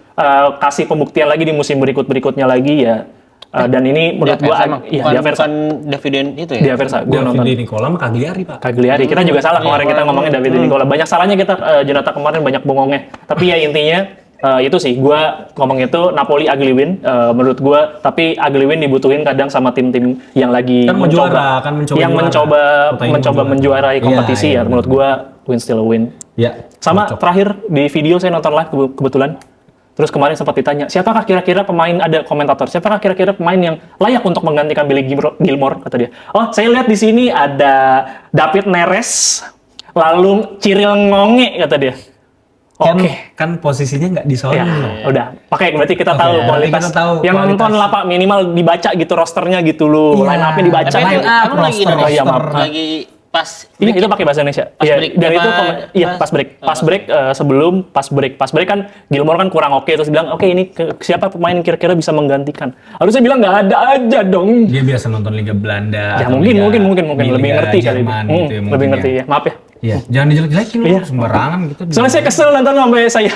kasih pembuktian lagi di musim berikutnya lagi ya. Dan ini menurut gua di Aversa. Bukan Daviden itu ya? Di Aversa, gua nonton. Davide Nicola sama Cagliari, Pak. Cagliari. Kita juga salah kemarin kita ngomongin Davide Nicola. Banyak salahnya kita Jonathan kemarin, banyak bongongnya. Tapi ya intinya Itu sih, gue ngomong itu Napoli ugly win menurut gue, tapi ugly win dibutuhin kadang sama tim-tim yang lagi Kan mencoba menjuarai kompetisi Iya, ya. Menurut gue win still a win. Ya. Sama terakhir di video saya nonton live kebetulan. Terus kemarin sempat ditanya, siapakah kira-kira pemain, ada komentator, siapakah kira-kira pemain yang layak untuk menggantikan Billy Gilmore, kata dia. Oh, saya lihat di sini ada David Neres, lalu Cyril Ngonge, kata dia. Kan posisinya nggak di sono. Ya, udah. Pakai berarti kita tahu kualitas. Kita tahu yang kualitas. nonton lah Pak, minimal dibaca gitu rosternya gitu loh. Iya. Line up-nya dibaca. Tapi Line up, emang lagi roster. Indonesia, Iya, maaf. lagi pas Ini itu pakai bahasa Indonesia. Pas Iya, break. dan itu Apa? pas break. Pas break sebelum pas break kan Gilmore kan kurang oke, terus bilang, "Oke, ini siapa pemain yang kira-kira bisa menggantikan?" Harusnya bilang nggak ada aja dong. Dia biasa nonton Liga Belanda. Ya atau mungkin di lebih Liga ngerti kali. Jerman gitu ya, mungkin Lebih ngerti ya. Maaf ya. Iya, jangan dijelek-jelekin lu Iya. sembarangan gitu. Soalnya saya kesel nonton sampai saya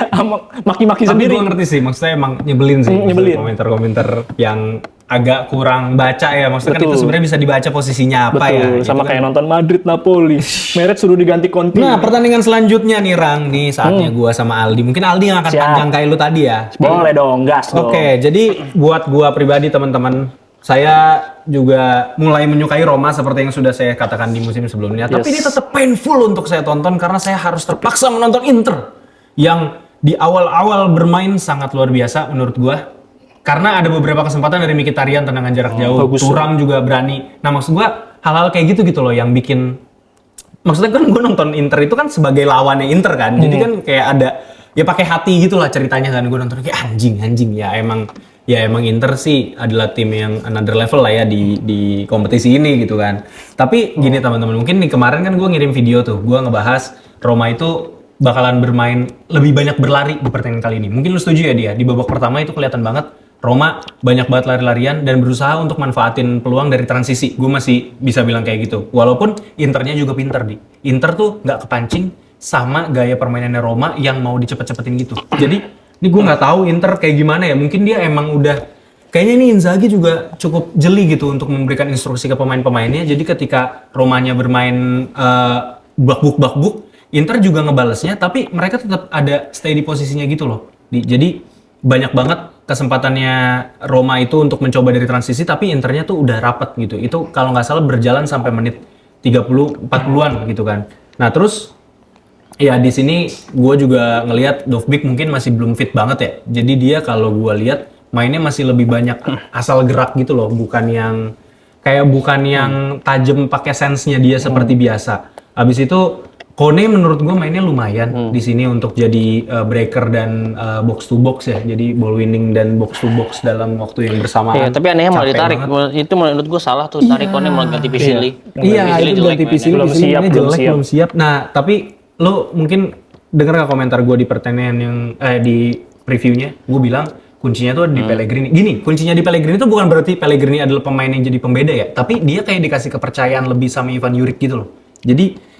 maki-maki Tapi sendiri. gue ngerti sih, maksudnya emang nyebelin sih. Nyebelin. Maksudnya komentar-komentar yang agak kurang baca ya. Maksudnya kan Betul. itu sebenarnya bisa dibaca posisinya apa ya. Betul, gitu sama kan. kayak nonton Madrid Napoli. Meret suruh diganti Conte. Nah, pertandingan selanjutnya nih Rang, nih saatnya gua sama Aldi. Mungkin Aldi yang akan Siap. panjang kayak lu tadi ya. Boleh dong, gas dong. Oke, jadi buat gua pribadi teman-teman, saya juga mulai menyukai Roma seperti yang sudah saya katakan di musim sebelumnya. Tapi ini tetap painful untuk saya tonton karena saya harus terpaksa menonton Inter yang di awal-awal bermain sangat luar biasa menurut gua. Karena ada beberapa kesempatan dari Mkhitaryan tendangan jarak jauh, bagus. Thuram juga berani. Nah, maksud gua hal-hal kayak gitu loh yang bikin, maksudnya kan gue nonton Inter itu kan sebagai lawannya Inter kan, jadi kan kayak ada ya pakai hati gitulah ceritanya kan, gue nonton kayak anjing ya emang Inter sih adalah tim yang another level lah ya di kompetisi ini gitu kan. Tapi gini teman-teman, mungkin nih kemarin kan gue ngirim video tuh, gue ngebahas Roma itu bakalan bermain lebih banyak berlari di pertandingan kali ini. Mungkin lu setuju ya dia, di babak pertama itu kelihatan banget Roma banyak banget lari-larian dan berusaha untuk manfaatin peluang dari transisi. Gue masih bisa bilang kayak gitu. Walaupun Internya juga pinter di. Inter tuh nggak kepancing sama gaya permainannya Roma yang mau dicepet-cepetin gitu. Jadi ini gue nggak tahu Inter kayak gimana ya. Mungkin dia emang udah kayaknya ini Inzaghi juga cukup jeli gitu untuk memberikan instruksi ke pemain-pemainnya. Jadi ketika Romanya bermain bakbuk, Inter juga ngebalesnya. Tapi mereka tetap ada stay di posisinya gitu loh. Jadi banyak banget kesempatannya Roma itu untuk mencoba dari transisi, tapi Internya tuh udah rapet gitu. Itu kalau nggak salah berjalan sampai menit 30-40-an gitu kan. Nah terus ya di sini gue juga ngelihat Dovbyk mungkin masih belum fit banget ya. Jadi dia kalau gue lihat mainnya masih lebih banyak asal gerak gitu loh, bukan yang tajam pakai sense-nya dia seperti biasa. Habis itu Kone menurut gue mainnya lumayan di sini untuk jadi breaker dan box to box ya. Jadi ball winning dan box to box dalam waktu yang bersamaan. Iya, tapi anehnya malah Capek ditarik. banget. Itu menurut gua salah tuh, tarik Kone malah ganti Pisili. Iya, itu ganti Pisili Belum siap, belum siap. Nah, tapi lo mungkin denger gak komentar gue di pertandingan yang di previewnya? Gue bilang kuncinya tuh ada di Pellegrini. Gini, kuncinya di Pellegrini tuh bukan berarti Pellegrini adalah pemain yang jadi pembeda ya, tapi dia kayak dikasih kepercayaan lebih sama Ivan Juric gitu loh. Jadi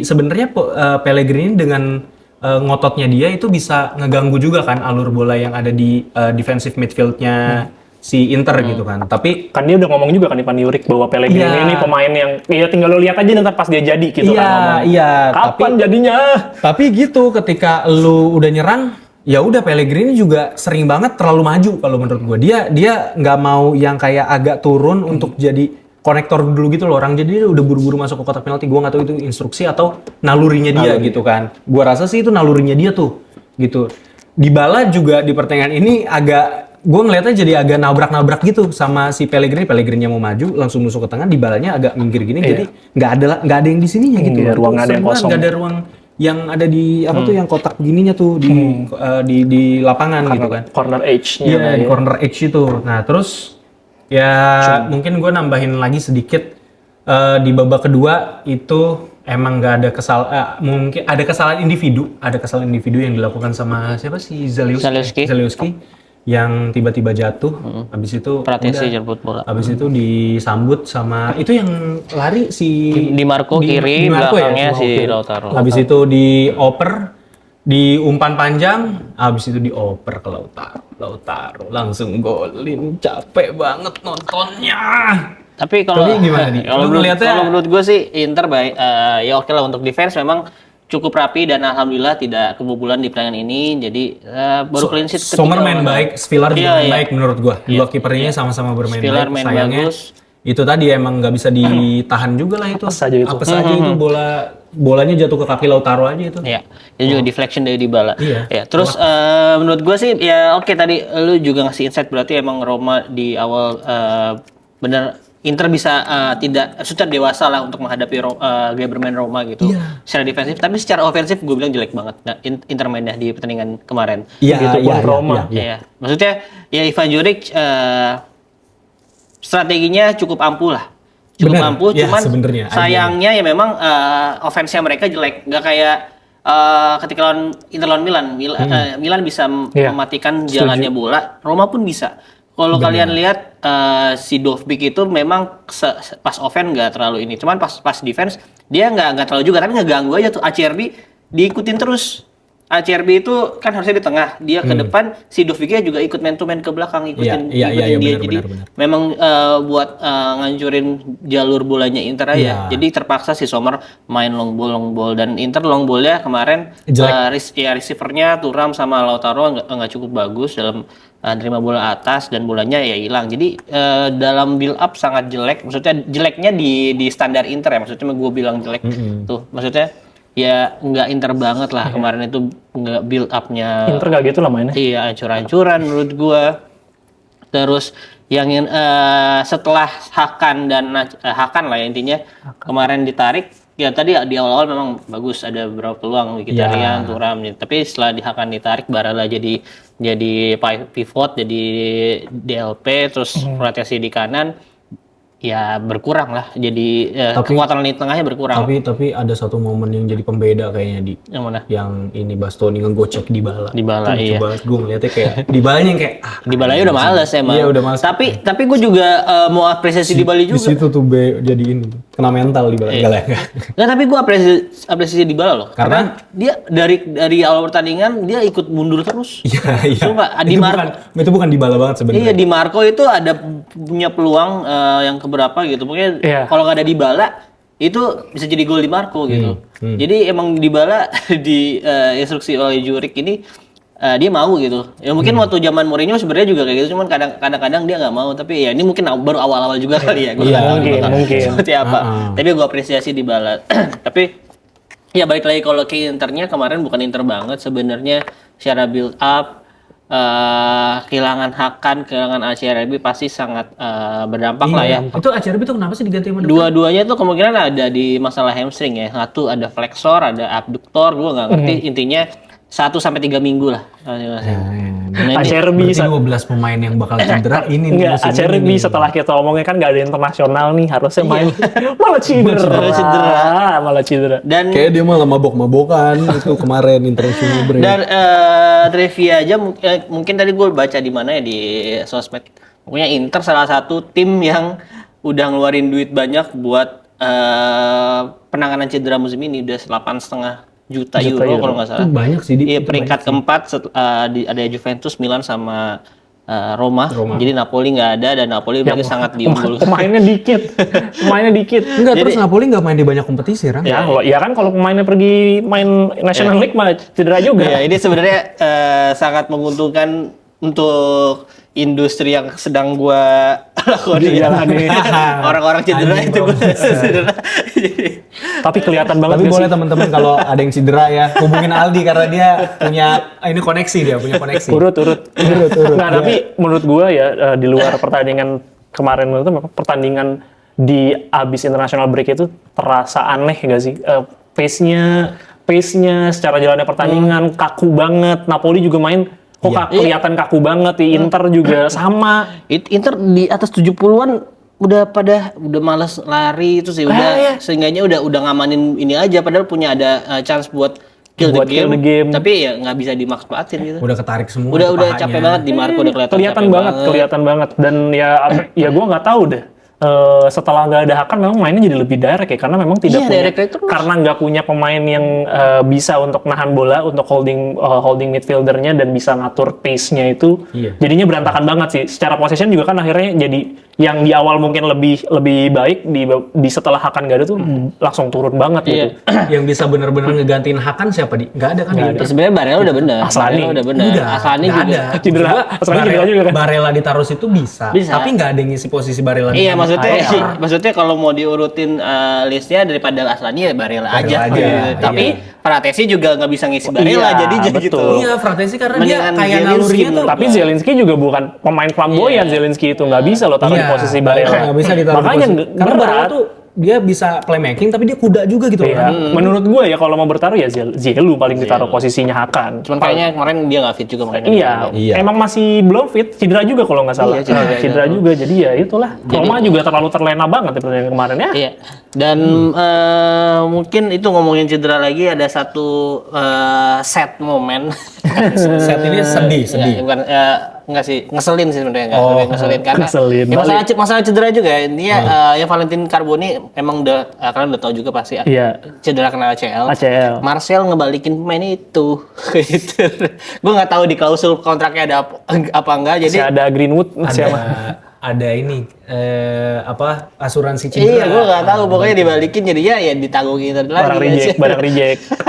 sebenarnya Pellegrini dengan ngototnya dia itu bisa ngeganggu juga kan alur bola yang ada di defensive midfieldnya si Inter gitu kan. Tapi Kan dia udah ngomong juga kan Ivan Juric bahwa Pellegrini Iya. ini pemain yang ya tinggal lo lihat aja ntar pas dia jadi gitu kan ngomong. iya. Kapan jadinya? Tapi gitu ketika lu udah nyerang, ya udah Pellegrini juga sering banget terlalu maju kalau menurut gue. Dia nggak mau yang kayak agak turun untuk jadi konektor dulu gitu loh orang. Jadi dia udah buru-buru masuk ke kotak penalti. Gue nggak tahu itu instruksi atau nalurinya dia gitu kan. Gue rasa sih itu nalurinya dia tuh gitu. Dybala juga di pertandingan ini gue ngeliatnya jadi agak nabrak-nabrak gitu sama si Pellegrini. Pellegrini yang mau maju langsung nusuk ke tengah, Dybalanya agak minggir gini. Jadi nggak ada yang di sininya gitu. Iya, ruang ada yang kosong. Nggak ada ruang yang ada di apa tuh yang kotak begininya tuh di lapangan gitu kan. Corner edge-nya. Iya, di corner edge itu. Nah, terus ya mungkin gue nambahin lagi sedikit di babak kedua itu emang nggak ada mungkin ada kesalahan individu yang dilakukan sama siapa sih Zalewski yang tiba-tiba jatuh. Habis itu Pratesi jemput bola. habis itu disambut sama itu yang lari si Di Marco kiri, Di Marco belakangnya si Oke. Lautaro. Habis itu dioper, di umpan panjang, habis itu dioper ke Lautaro langsung golin. Capek banget nontonnya. Tapi kalau Tapi gimana nih? kalau Lu ngeliatnya- menurut gue sih Inter baik, ya oke lah untuk defense memang cukup rapi dan alhamdulillah tidak kebobolan di pertandingan ini. Jadi baru clean sheet Sommer main baik, Spiller juga main baik menurut gua. Dua kipernya sama-sama bermain Spiller baik. main Sayangnya bagus. itu tadi emang nggak bisa ditahan juga lah itu. Apes aja itu. Itu bolanya jatuh ke kaki Lautaro aja itu. Iya, itu juga deflection dari Dybala. Iya. Ya, terus menurut gue sih ya oke, tadi lu juga ngasih insight berarti emang Roma di awal benar Inter bisa sudah dewasa lah untuk menghadapi gaya bermain Roma gitu. Secara defensif, tapi secara ofensif gue bilang jelek banget. Nah, Inter mainnya di pertandingan kemarin. Begitupun Roma. Iya. Maksudnya ya Ivan Juric strateginya cukup ampuh lah. Ampuh, cuman sayangnya ya memang offense-nya mereka jelek. Nggak kayak ketika Inter lawan Milan. Milan bisa mematikan jalannya bola, Roma pun bisa. Kalau kalian lihat si Dovbyk itu memang pas offense nggak terlalu ini, cuman pas defense dia nggak terlalu juga, tapi ngeganggu aja tuh. Acerbi diikutin terus. Acerbi itu kan harusnya di tengah, dia ke depan, si Dovbyk juga ikut man to man ke belakang, ikutin dia. Benar, Jadi benar. memang buat ngancurin jalur bolanya Inter aja. Jadi terpaksa si Sommer main long ball dan Inter long ballnya kemarin receivernya Thuram sama Lautaro nggak cukup bagus dalam nerima bola atas dan bolanya ya hilang. Jadi dalam build up sangat jelek. Maksudnya jeleknya di standar Inter ya. Maksudnya gue bilang jelek tuh. Maksudnya ya nggak Inter banget lah kemarin itu, nggak build up-nya. Inter nggak gitu lah mainnya. Iya, hancur-hancuran menurut gue. Terus yang setelah Hakan lah ya, intinya kemarin ditarik. Ya tadi di awal-awal memang bagus, ada beberapa peluang Mkhitaryan, Thuram, tapi setelah Hakan ditarik Barella jadi pivot, jadi DLP, terus rotasi di kanan ya berkurang lah, jadi kekuatan lini tengahnya berkurang. Tapi ada satu momen yang jadi pembeda kayaknya di yang mana? Yang ini Bastoni ngegocek Dybala. Iya. Coba gue ngeliatnya kayak Dybalanya yang kayak Dybalanya udah males emang. Iya udah males. Tapi gue juga mau apresiasi Dybala juga. Di situ tuh jadi ini kena mental Dybala. Nggak, tapi gue apresiasi Dybala loh. Karena dia dari awal pertandingan dia ikut mundur terus. Iya. Sumpah, Itu bukan Dybala banget sebenarnya. Iya, Di Marco itu ada punya peluang yang keberapa gitu. Pokoknya kalau nggak ada Dybala itu bisa jadi gol Di Marco gitu. Jadi emang Dybala di instruksi oleh Juric ini dia mau gitu. Ya mungkin waktu zaman Mourinho sebenarnya juga kayak gitu, cuman kadang-kadang dia nggak mau. Tapi ya ini mungkin baru awal-awal juga kali ya. Mungkin. Seperti apa. Tapi gue apresiasi Dybala. Tapi ya balik lagi kalau ke Internya kemarin bukan Inter banget sebenarnya secara build up. Kehilangan Hakan, kehilangan Acerbi pasti sangat berdampak lah ya. Itu Acerbi tuh kenapa sih diganti sama Dua-duanya tuh kemungkinan ada di masalah hamstring ya. Satu ada flexor, ada abduktor, gue nggak ngerti. Intinya 1-3 minggu lah. Acerbi 12 pemain yang bakal cedera ini. Enggak, Acerbi setelah kita omongnya kan nggak ada internasional nih, harusnya main malah cedera. Dan kayak dia malah mabok-mabokan itu kemarin internasional break. Dan trivia aja mungkin tadi gue baca di mana ya di sosmed. Pokoknya Inter salah satu tim yang udah ngeluarin duit banyak buat penanganan cedera musim ini, udah 8,5 juta euro kalau nggak salah. Itu banyak sih. Iya, peringkat keempat ada Juventus, Milan sama Roma. Jadi Napoli nggak ada, dan Napoli berarti sangat diunggulkan. Pemainnya dikit. Enggak, terus Napoli nggak main di banyak kompetisi, Rang. Ya kan kalau pemainnya pergi main National League mah cedera juga. Ya, ini sebenarnya sangat menguntungkan untuk industri yang sedang gua lakukan orang-orang cedera itu gue cedera. Tapi kelihatan banget. Tapi boleh teman-teman kalau ada yang cedera ya hubungin Aldi karena dia punya ini punya koneksi. Urut. Nah, tapi menurut gua ya di luar pertandingan kemarin itu pertandingan di abis international break itu terasa aneh gak sih? Pace-nya secara jalannya pertandingan kaku banget. Napoli juga main kelihatan kaku banget, di Inter juga sama. Inter di atas 70-an udah malas lari itu sih, seenggaknya udah ngamanin ini aja, padahal punya ada chance buat kill the game. Tapi ya nggak bisa dimanfaatin gitu. Udah ketarik semua. Udah capek banget Di Marco, udah kelihatan banget. Dan ya gue nggak tahu deh. Setelah nggak ada Hakan memang mainnya jadi lebih direct ya, karena memang tidak punya, karena nggak punya pemain yang bisa untuk nahan bola, untuk holding midfieldernya dan bisa ngatur pace-nya itu, jadinya berantakan banget sih. Secara possession juga kan akhirnya yang di awal mungkin lebih baik di setelah Hakan nggak ada tuh langsung turun banget gitu. Yang bisa bener-bener ngegantiin Hakan siapa di? Nggak ada kan? Nggak di ada. Inter. Sebenarnya Barella udah bener. Aslani. Barella udah bener. Enggak, Aslani nggak juga. ada. Cedera. Maksud gua, Aslani cedera juga kan? Barella ditaruh situ bisa. Tapi nggak ada yang ngisi posisi Barella. Iya, di- maksudnya kalau mau diurutin listnya daripada Aslani ya Barella aja. Barella aja, Gitu. iya. Tapi Fratesi juga nggak bisa ngisi Barella, Iya, jadi betul. gitu. Iya, Fratesi karena Mendingan dia kayak Zielinski nalurinya tuh. menurut Tapi Zielinski juga bukan pemain flamboyan. Zielinski itu nggak bisa lo taruh di posisi Barella. Nggak bisa ditaruh Makanya di posisi. Karena Barella berat. tuh dia bisa playmaking tapi dia kuda juga gitu Iya. kan. Menurut gue ya kalau mau bertaruh ya Zielu paling ditaruh posisinya Hakan. Cuman kayaknya kemarin dia nggak fit juga makanya. Iya, emang masih belum fit, cedera juga kalau nggak salah. Iya, Cedera juga, jadi ya itulah. Roma juga terlalu terlena banget di pertandingan kemarin ya. Iya. Dan mungkin itu ngomongin cedera lagi ada satu set momen. Set ini sedih. Bukan enggak sih, ngeselin sih sebenarnya enggak. Oh, Lebih ngeselin karena ngeselin. ya masalah cedera juga ya. Ini ya Valentin Carboni emang udah kalian udah tahu juga pasti Iya. cedera kena ACL. ACL. Marcel ngebalikin pemain itu. Gitu. Gue nggak tahu di klausul kontraknya ada apa enggak. Jadi Masih ada Greenwood, masih apa? Ada ini asuransi cedera. iya, gue nggak tahu. Pokoknya dibalikin jadinya ya ditanggung Inter lagi.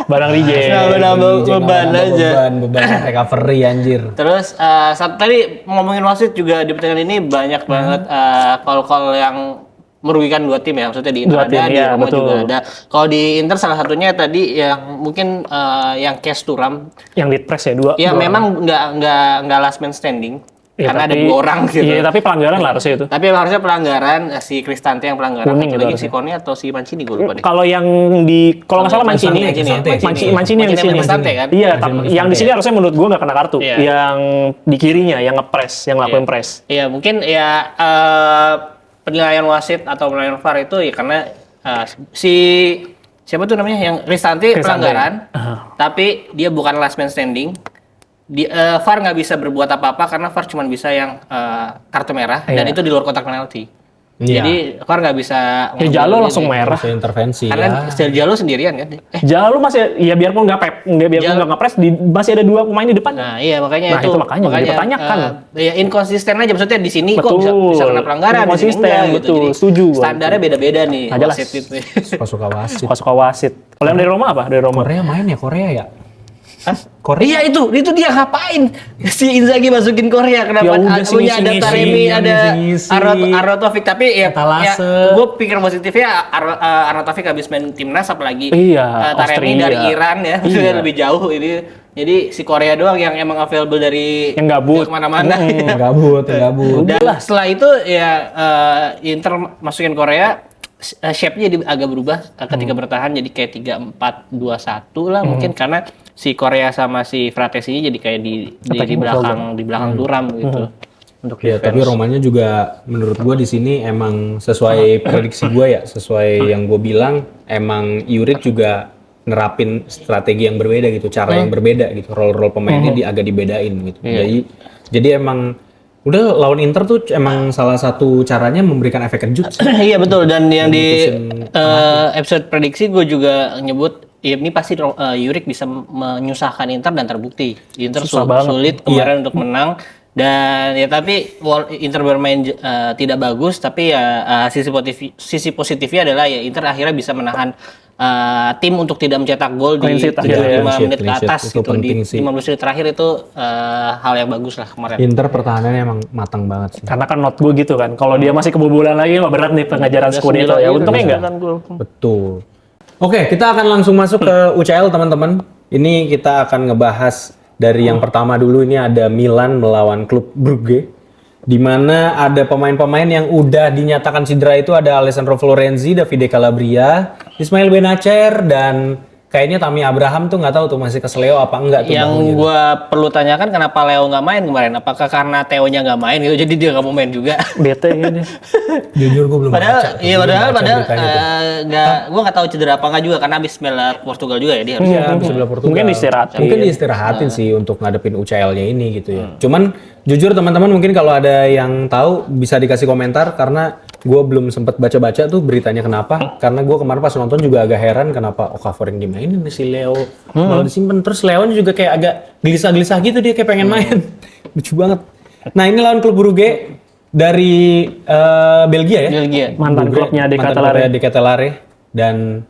Barang reject. Nambah beban aja. Beban recovery anjir. Terus tadi ngomongin wasit juga di pertandingan ini banyak banget call-call yang merugikan dua tim ya. Maksudnya di Inter Dua tim, ada, di iya, Roma betul. juga ada. Kalau di Inter salah satunya tadi yang mungkin yang Kes Thuram. Yang lead press ya, dua. Ya memang nggak last man standing. Iya, karena ada tapi- dua orang gitu. Iya, tapi pelanggaran lah harusnya itu. Tapi harusnya pelanggaran si Cristante yang pelanggaran. Kuning Satu itu lagi harusnya. si Kone atau si Mancini gue lupa deh. Kalau yang kalau nggak salah Mancini yang di sini. Cristante kan? Iya, yang di sini harusnya menurut gua nggak kena kartu. Iya. Yang di kirinya, yang ngepres, yang ngelakuin press. Iya mungkin ya penilaian wasit atau penilaian VAR itu ya karena si siapa tuh namanya yang Cristante pelanggaran, tapi dia bukan last man standing. VAR nggak bisa berbuat apa-apa karena VAR cuma bisa yang kartu merah dan itu di luar kotak penalti. Iya. Jadi VAR nggak bisa. Ya Jalo langsung merah. Bisa intervensi Karena Jalo sendirian kan. Jalo masih ya biarpun nggak ngepres masih ada dua pemain di depan. Nah iya makanya Nah, itu makanya dipertanyakan. Ya inkonsisten aja maksudnya di sini kok Betul. bisa kena pelanggaran, di sini Inkonsisten, enggak, gitu. betul. Jadi Setuju gua. Standarnya beda-beda nih Nggak jelas. wasit itu. suka wasit. Suka wasit. Kalau yang dari Roma apa? Dari Roma. Korea main ya Korea ya? Iya itu dia ngapain si Inzaghi masukin Korea Ya kenapa udah, punya ada ngisi-ngisi, Taremi ada ngisi-ngisi. Arnautovic tapi ya Talase. gue pikir positifnya Arnautovic habis main timnas apalagi Iya, Taremi Austria. dari Iran ya Iya. lebih jauh ini jadi si Korea doang yang emang available dari Yang gabut. kemana-mana. Gabut. Dan setelah itu ya Inter masukin Korea shape-nya jadi agak berubah ketika bertahan jadi kayak 3-4-2-1 lah mungkin karena si Korea sama si Fratesi jadi kayak di belakang Thuram gitu. Untuk Ya, tapi Romanya juga menurut gua di sini emang sesuai prediksi gua ya, sesuai yang gua bilang emang Juric juga nerapin strategi yang berbeda gitu, cara yang berbeda gitu, role pemainnya agak dibedain gitu. Jadi emang udah lawan Inter tuh emang salah satu caranya memberikan efek kejut. Iya betul dan yang di episode prediksi gue juga nyebut ya, ini pasti Juric bisa menyusahkan Inter dan terbukti. Inter Susah banget. sulit kemarin untuk menang dan ya tapi Inter bermain tidak bagus tapi ya sisi positifnya adalah ya Inter akhirnya bisa menahan tim untuk tidak mencetak gol di Clean sheet akhirnya. 75 menit ke Clean sheet, atas itu gitu di penting sih. 15 menit terakhir itu hal yang bagus lah kemarin. Inter pertahanannya emang matang banget sih. Karena kan not gue gitu kan. Kalau dia masih kebobolan lagi mah berat nih pengajaran Scudetto ya. Untungnya enggak. Betul. Oke, kita akan langsung masuk ke UCL teman-teman. Ini kita akan ngebahas dari yang pertama dulu. Ini ada Milan melawan klub Brugge, di mana ada pemain-pemain yang udah dinyatakan cedera itu ada Alessandro Florenzi, Davide Calabria, Ismail Benacer, dan kayaknya Tammy Abraham tuh nggak tahu tuh masih keseleo apa enggak tuh. Yang bahunya. gua perlu tanyakan kenapa Leo nggak main kemarin? Apakah karena Theo-nya nggak main gitu jadi dia nggak mau main juga? Bete kayaknya. Jujur gue belum Padahal baca. iya Belum padahal baca beritanya tuh. gua nggak tahu cedera apa nggak juga karena habis bela Portugal juga ya dia. harus. Iya, habis sebelah Portugal. Mungkin diistirahatin. Mungkin diistirahatin sih untuk ngadepin UCL-nya ini gitu ya. Cuman jujur teman-teman mungkin kalau ada yang tahu bisa dikasih komentar karena gue belum sempet baca-baca tuh beritanya kenapa. Karena gue kemarin pas nonton juga agak heran kenapa Okafor yang dimainin si Leo malah disimpan. Terus Leon juga kayak agak gelisah-gelisah gitu dia kayak pengen main. Lucu banget. Nah ini lawan klub Brugge. dari Belgia ya. Belgia. Mantan klubnya De Mantan Ketelaere. klubnya De Ketelaere. Dan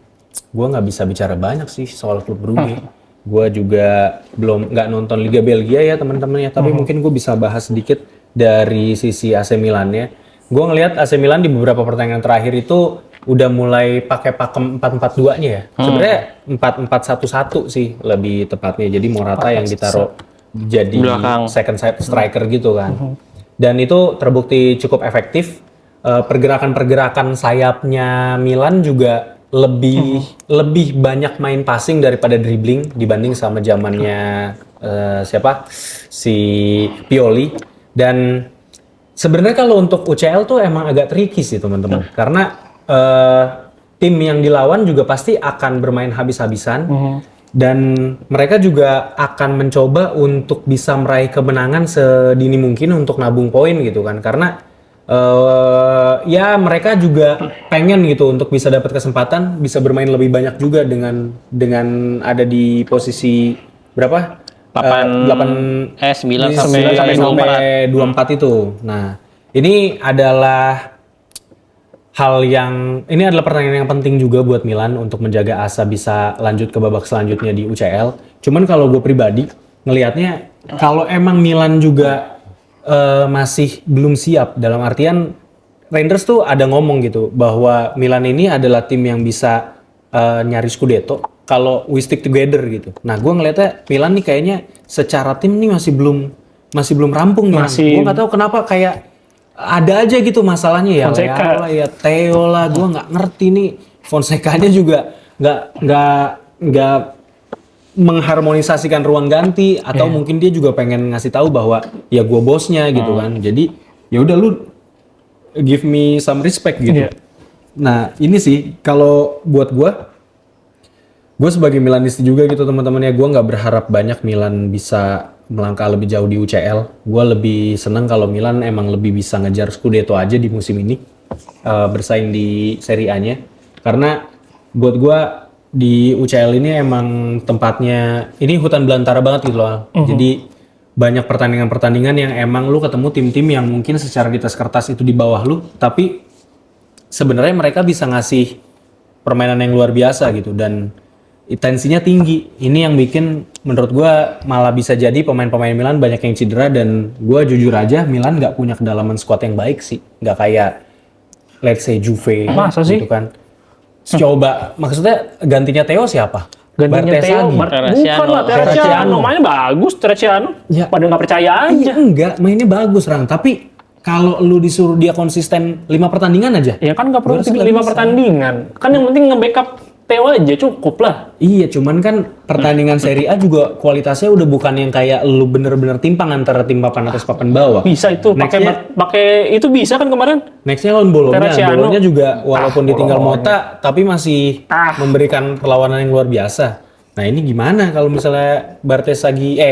gue nggak bisa bicara banyak sih soal klub Brugge. Gue juga nggak nonton Liga Belgia ya teman-teman ya. Tapi mungkin gue bisa bahas sedikit dari sisi AC Milan-nya. Gue ngelihat AC Milan di beberapa pertandingan terakhir itu udah mulai pakai pakem 4-4-2-nya ya. Sebenarnya 4-4-1-1 sih lebih tepatnya. Jadi Morata yang ditaruh jadi Belakang. second side striker gitu kan. Dan itu terbukti cukup efektif. Pergerakan-pergerakan sayapnya Milan juga lebih banyak main passing daripada dribbling dibanding sama zamannya si Pioli. Dan sebenarnya kalau untuk UCL tuh emang agak tricky sih teman-teman, karena tim yang dilawan juga pasti akan bermain habis-habisan dan mereka juga akan mencoba untuk bisa meraih kemenangan sedini mungkin untuk nabung poin gitu kan, karena ya mereka juga pengen gitu untuk bisa dapat kesempatan bisa bermain lebih banyak juga dengan ada di posisi berapa? 9 sampai 24 itu. Nah, ini adalah ini adalah pertandingan yang penting juga buat Milan untuk menjaga asa bisa lanjut ke babak selanjutnya di UCL. Cuman kalau gue pribadi ngelihatnya kalau emang Milan juga masih belum siap, dalam artian Reinders tuh ada ngomong gitu bahwa Milan ini adalah tim yang bisa nyari Scudetto kalau we stick together gitu. Nah, gue ngelihatnya Milan nih kayaknya secara tim nih masih belum rampung nih. Gue nggak tahu kenapa kayak ada aja gitu masalahnya ya. Fonseca lah ya Theo lah, gue nggak ngerti nih. Fonsecanya juga nggak mengharmonisasikan ruang ganti atau mungkin dia juga pengen ngasih tahu bahwa ya gue bosnya gitu kan. Jadi ya udah lu give me some respect gitu. Nah ini sih kalau buat gue sebagai Milanisti juga gitu teman-teman ya, gue nggak berharap banyak Milan bisa melangkah lebih jauh di UCL. Gue lebih seneng kalau Milan emang lebih bisa ngejar Scudetto aja di musim ini, bersaing di Serie A-nya. Karena buat gue di UCL ini emang tempatnya, ini hutan belantara banget gitu loh. Jadi banyak pertandingan-pertandingan yang emang lu ketemu tim-tim yang mungkin secara di atas kertas itu di bawah lu, tapi sebenarnya mereka bisa ngasih permainan yang luar biasa gitu dan intensinya tinggi. Ini yang bikin menurut gue malah bisa jadi pemain-pemain Milan banyak yang cedera dan gue jujur aja Milan nggak punya kedalaman squad yang baik sih. Nggak kayak let's say Juve gitu kan. Coba maksudnya gantinya Theo siapa? Gantinya Theo, bukan lah Terracciano. Mainnya bagus Terracciano. Ya. Pada nggak percaya aja. Iya, enggak, mainnya bagus Rang. Tapi kalau lu disuruh dia konsisten 5 pertandingan aja. Ya kan nggak perlu 5 pertandingan. Kan yang penting nge-backup Theo aja cukup lah. Iya, cuman kan pertandingan Serie A juga kualitasnya udah bukan yang kayak lu bener-bener timpang antara tim papan atas papan bawah. Bisa itu pakai itu bisa kan kemarin. Nextnya lawan Bologna juga walaupun ditinggal Mota tapi masih memberikan perlawanan yang luar biasa. Nah ini gimana kalau misalnya Bartesaghi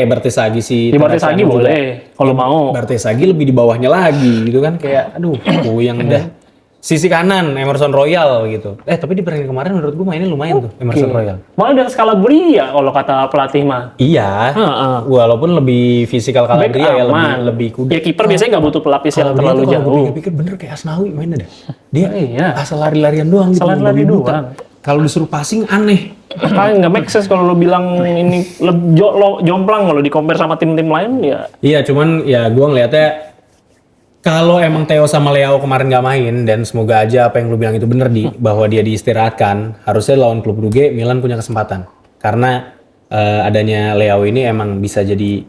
si Bartesaghi boleh kalau mau. Bartesaghi lebih di bawahnya lagi gitu kan, kayak aduh yang udah sisi kanan Emerson Royal gitu. Tapi di pertandingan kemarin menurut gue mainnya lumayan tuh Emerson Royal. Malah udah Calabria kalau kata pelatih mah. Iya. Walaupun lebih fisikal Calabria ya lebih kuda. Ya kiper biasanya nggak butuh pelapis yang terlalu jauh. Kalau gue pikir bener kayak Asnawi mainnya dah. Dia asal lari-larian doang gitu. Lari doang. Kalau disuruh passing aneh. Kan nggak make sense kalau lo bilang ini jomplang kalau di compare sama tim-tim lain ya. Iya, cuman ya gue ngeliatnya kalau emang Theo sama Leao kemarin nggak main dan semoga aja apa yang lu bilang itu bener bahwa dia diistirahatkan, harusnya lawan klub Brugge Milan punya kesempatan karena adanya Leao ini emang bisa jadi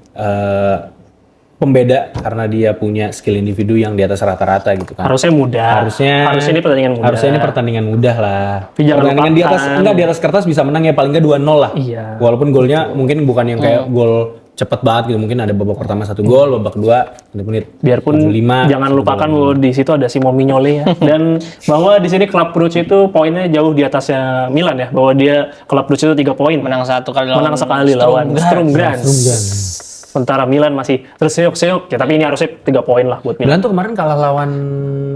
pembeda karena dia punya skill individu yang di atas rata-rata gitu kan. Harusnya mudah. Harusnya ini pertandingan mudah. Harusnya ini pertandingan mudah lah. Pertandingan di atas kertas bisa menang ya paling nggak 2-0 lah. Iya. Walaupun golnya mungkin bukan yang kayak gol cepet banget gitu, mungkin ada babak pertama 1 gol, babak kedua menit. Biarpun 75, jangan lupakan bahwa di situ ada Simo Mignole ya. Dan bahwa di sini klub Brugge itu poinnya jauh di atasnya Milan ya, bahwa dia klub Brugge itu 3 poin, menang sekali lawan Sturm Graz. Sementara Milan masih terseok-seok ya, tapi ini harusnya 3 poin lah buat Milan. Milan tuh kemarin kalah lawan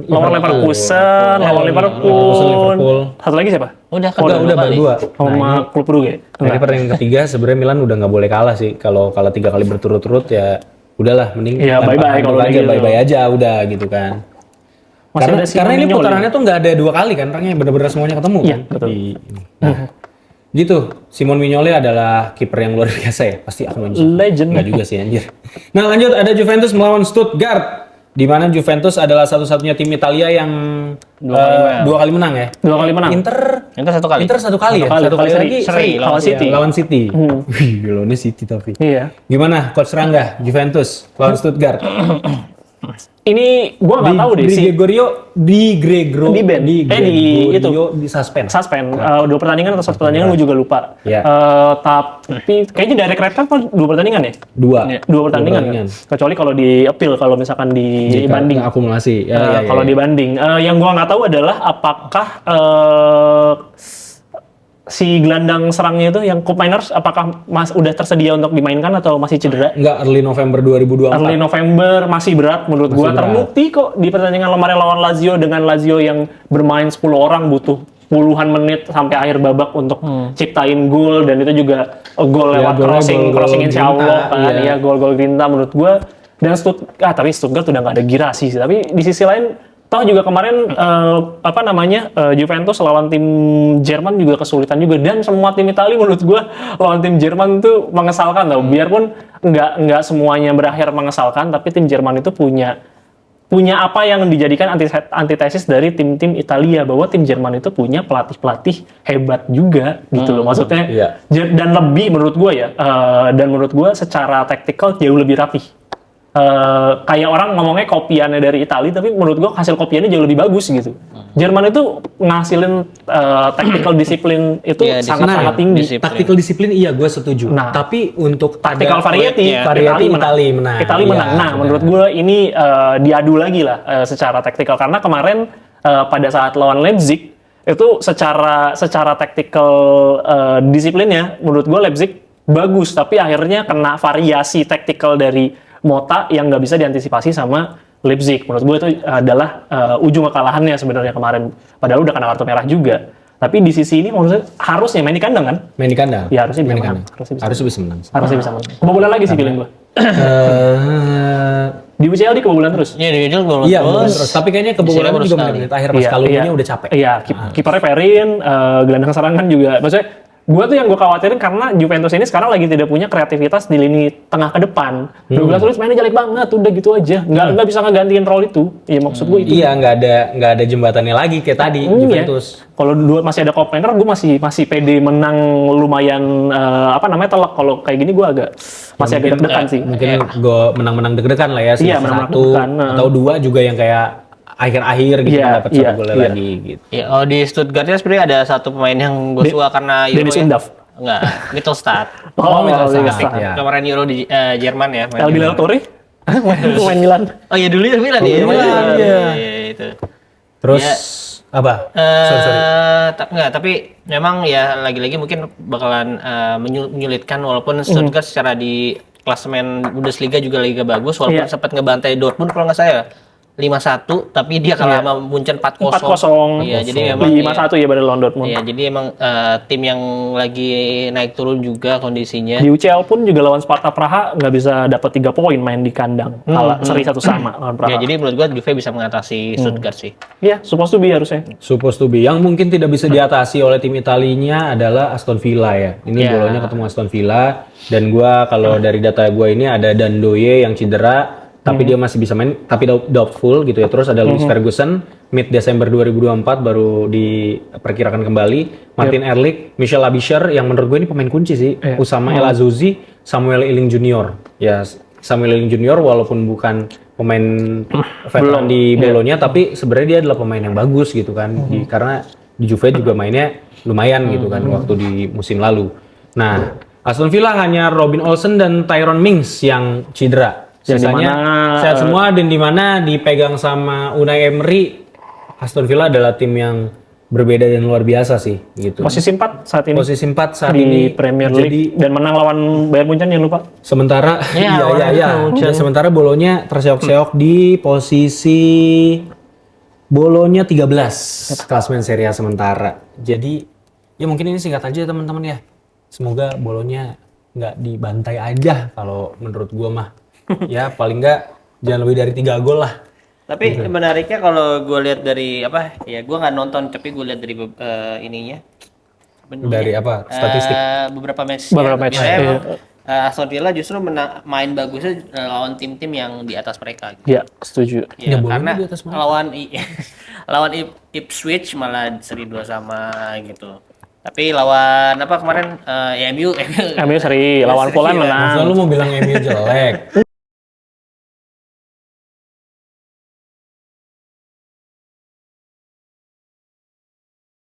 Leverkusen, Liverpool. Satu lagi siapa? Udah berdua sama klub Brugge. Jadi pertandingan ketiga sebenarnya Milan udah nggak boleh kalah sih. Kalau kalah 3 kali berturut-turut ya udahlah mending Iya, bye-bye kalau aja gitu. bye-bye aja udah gitu kan. Masih Karena ada Simon ini Mignolet. putarannya tuh nggak ada 2 kali kan, rangnya benar-benar semuanya ketemu Iya, kan. betul. Nah, gitu. Simon Mignolet adalah kiper yang luar biasa ya, pasti aku Legend. Nggak juga sih anjir. Nah lanjut ada Juventus melawan Stuttgart, di mana Juventus adalah satu-satunya tim Italia yang 2 kali menang ya. 2 kali menang. Inter 1 kali. Inter 1 kali ya, Satu kali lagi seri lawan City. lawan City. Wih, lawannya City tapi. Iya. Gimana Coach Rangga, Juventus lawan Stuttgart? Ini gua nggak tahu deh sih. Di Gregorio Di ban. di itu. di suspend. Suspend 2 pertandingan atau 1 pertandingan gue juga lupa. Iya. Tapi kayaknya direct red card 2 pertandingan ya? 2 2 pertandingan. Kecuali kalau di appeal, kalau misalkan di banding. akumulasi. Ya, Kalau dibanding, yang gua nggak tahu adalah apakah si gelandang serangnya itu yang Cup Miners apakah udah tersedia untuk dimainkan atau masih cedera? Enggak, early November 2024. Early November masih berat menurut gua. berat. Terbukti kok di pertandingan kemarin lawan Lazio, dengan Lazio yang bermain 10 orang butuh puluhan menit sampai akhir babak untuk ciptain gol, dan itu juga gol Ya, lewat golnya crossing gol-gol insya grinta, Allah kan, iya. ya gol-gol grinta menurut gua. Dan tapi Stuttgart udah nggak ada girasi sih. Tapi di sisi lain toh juga kemarin Juventus lawan tim Jerman juga kesulitan juga, dan semua tim Italia menurut gua lawan tim Jerman tuh mengesalkan tau. Biarpun nggak semuanya berakhir mengesalkan, tapi tim Jerman itu punya apa yang dijadikan antitesis dari tim-tim Italia, bahwa tim Jerman itu punya pelatih-pelatih hebat juga gitu loh. Maksudnya Iya. dan lebih menurut gua ya, dan menurut gua secara taktikal jauh lebih rapih. Kayak orang ngomongnya kopiannya dari Italia, tapi menurut gua hasil kopiannya jauh lebih bagus gitu. Jerman itu ngasilin tactical disiplin itu Iya, sangat-sangat tinggi. disiplin. Tactical disiplin iya gue setuju. Nah, tapi untuk Tactical ada- variety, variety Italia menang. Italia menang. Iya, Nah, benar. menurut gue ini diadu lagi lah secara taktikal, karena kemarin pada saat lawan Leipzig itu secara taktikal disiplinnya menurut gue Leipzig bagus, tapi akhirnya kena variasi taktikal dari Mota yang nggak bisa diantisipasi sama Leipzig. Menurut gue itu adalah ujung kekalahannya sebenarnya kemarin. Padahal udah kena kartu merah juga. Tapi di sisi ini maksudnya harusnya main di kandang kan? Main di kandang. Ya, harusnya bisa Main di menang. kandang. Harusnya bisa menang. Harusnya bisa menang. Kebobolan lagi sih feeling gue. Di UCL di kebobolan terus. Iya, di gol Iya, benar terus. Tapi kayaknya kebobolan Isinya baru juga sekali. menit akhir pas Kalulunya udah capek. Iya, kipernya Perin, gelandang serangan juga. Maksudnya, gue tuh yang gue khawatirin karena Juventus ini sekarang lagi tidak punya kreativitas di lini tengah ke depan. Douglas Luiz mainnya jelek banget, udah gitu aja. Nggak bisa ngegantiin role itu. Iya, maksud gue itu. Iya, nggak ada jembatannya lagi kayak tadi Juventus. Ya. Kalau masih ada Cup Miners, gue masih pede menang lumayan telak. Kalau kayak gini gue masih agak deg-degan sih. Mungkin gue menang-menang deg-degan lah ya, Iya, sisa menang-menang 1 deg-degan, atau 2 juga yang kayak akhir-akhir gitu Iya, dapat iya, 1 gol iya. lagi gitu. Ya, di Stuttgartnya sebenarnya ada satu pemain yang gue suka karena Euro Dennis ya. Undav. Enggak, Mittelstadt. Mittelstadt, ya. Kemarin Euro di Jerman ya. main El di- Bilal Torre main Milan. Oh iya dulu ya Milan ya. Milan, iya. Itu. Terus Ya. apa? Sorry. Enggak, tapi memang ya lagi-lagi mungkin bakalan menyulitkan, walaupun Stuttgart secara di klasemen Bundesliga juga liga bagus, walaupun Iya. sempat ngebantai Dortmund kalau nggak saya 5-1, tapi dia kalah sama Munchen 4-0. 4-0. Iya, jadi memang 5-1 ya pada lawan Dortmund. Iya, jadi emang tim yang lagi naik turun juga kondisinya. Di UCL pun juga lawan Sparta Praha nggak bisa dapat 3 poin main di kandang. Kalah seri 1 sama lawan Praha. Ya, jadi menurut gua Juve bisa mengatasi Stuttgart sih. Iya, supposed to be harusnya. Supposed to be. Yang mungkin tidak bisa diatasi oleh tim Italinya adalah Aston Villa ya. Ini Ya. bolanya ketemu Aston Villa. Dan gua kalau dari data gua ini ada Dandoye yang cedera, tapi dia masih bisa main, tapi doubtful gitu ya. Terus ada Luis Ferguson, mid Desember 2024 baru diperkirakan kembali. Martin Ehrlich, Michel Abisher yang menurut gue ini pemain kunci sih. Usama El Azouzi, Samuel Eling Junior. Ya, Samuel Eling Junior walaupun bukan pemain veteran di Bolonya, tapi sebenarnya dia adalah pemain yang bagus gitu kan. Karena di Juve juga mainnya lumayan gitu kan waktu di musim lalu. Nah, Aston Villa hanya Robin Olsen dan Tyrone Mings yang cedera. Yang Sisanya dimana, sehat semua, dan di mana dipegang sama Unai Emery. Aston Villa adalah tim yang berbeda dan luar biasa sih gitu. Posisi 4 saat ini Posisi 4 saat di ini Premier jadi League dan menang lawan Bayern Munchen, jangan lupa. sementara Ya, sementara Bolonya terseok-seok di posisi Bolonya 13 klasemen Serie A sementara. Jadi ya mungkin ini singkat aja teman-teman ya. Semoga Bolonya nggak dibantai aja kalau menurut gua mah. Ya paling nggak jangan lebih dari 3 gol lah. Tapi menariknya kalau gue lihat dari apa ya, gue nggak nonton tapi gue lihat dari ininya. Dari apa? Statistik. Beberapa match. Beberapa match, iya. Aston Villa justru main bagusnya lawan tim-tim yang di atas mereka. Gitu. Ya, setuju. Ya, boleh karena di atas mereka. lawan Ipswich malah seri 2 sama gitu. Tapi lawan apa kemarin MU MU seri lawan Fulham menang. Masa lu mau bilang MU jelek?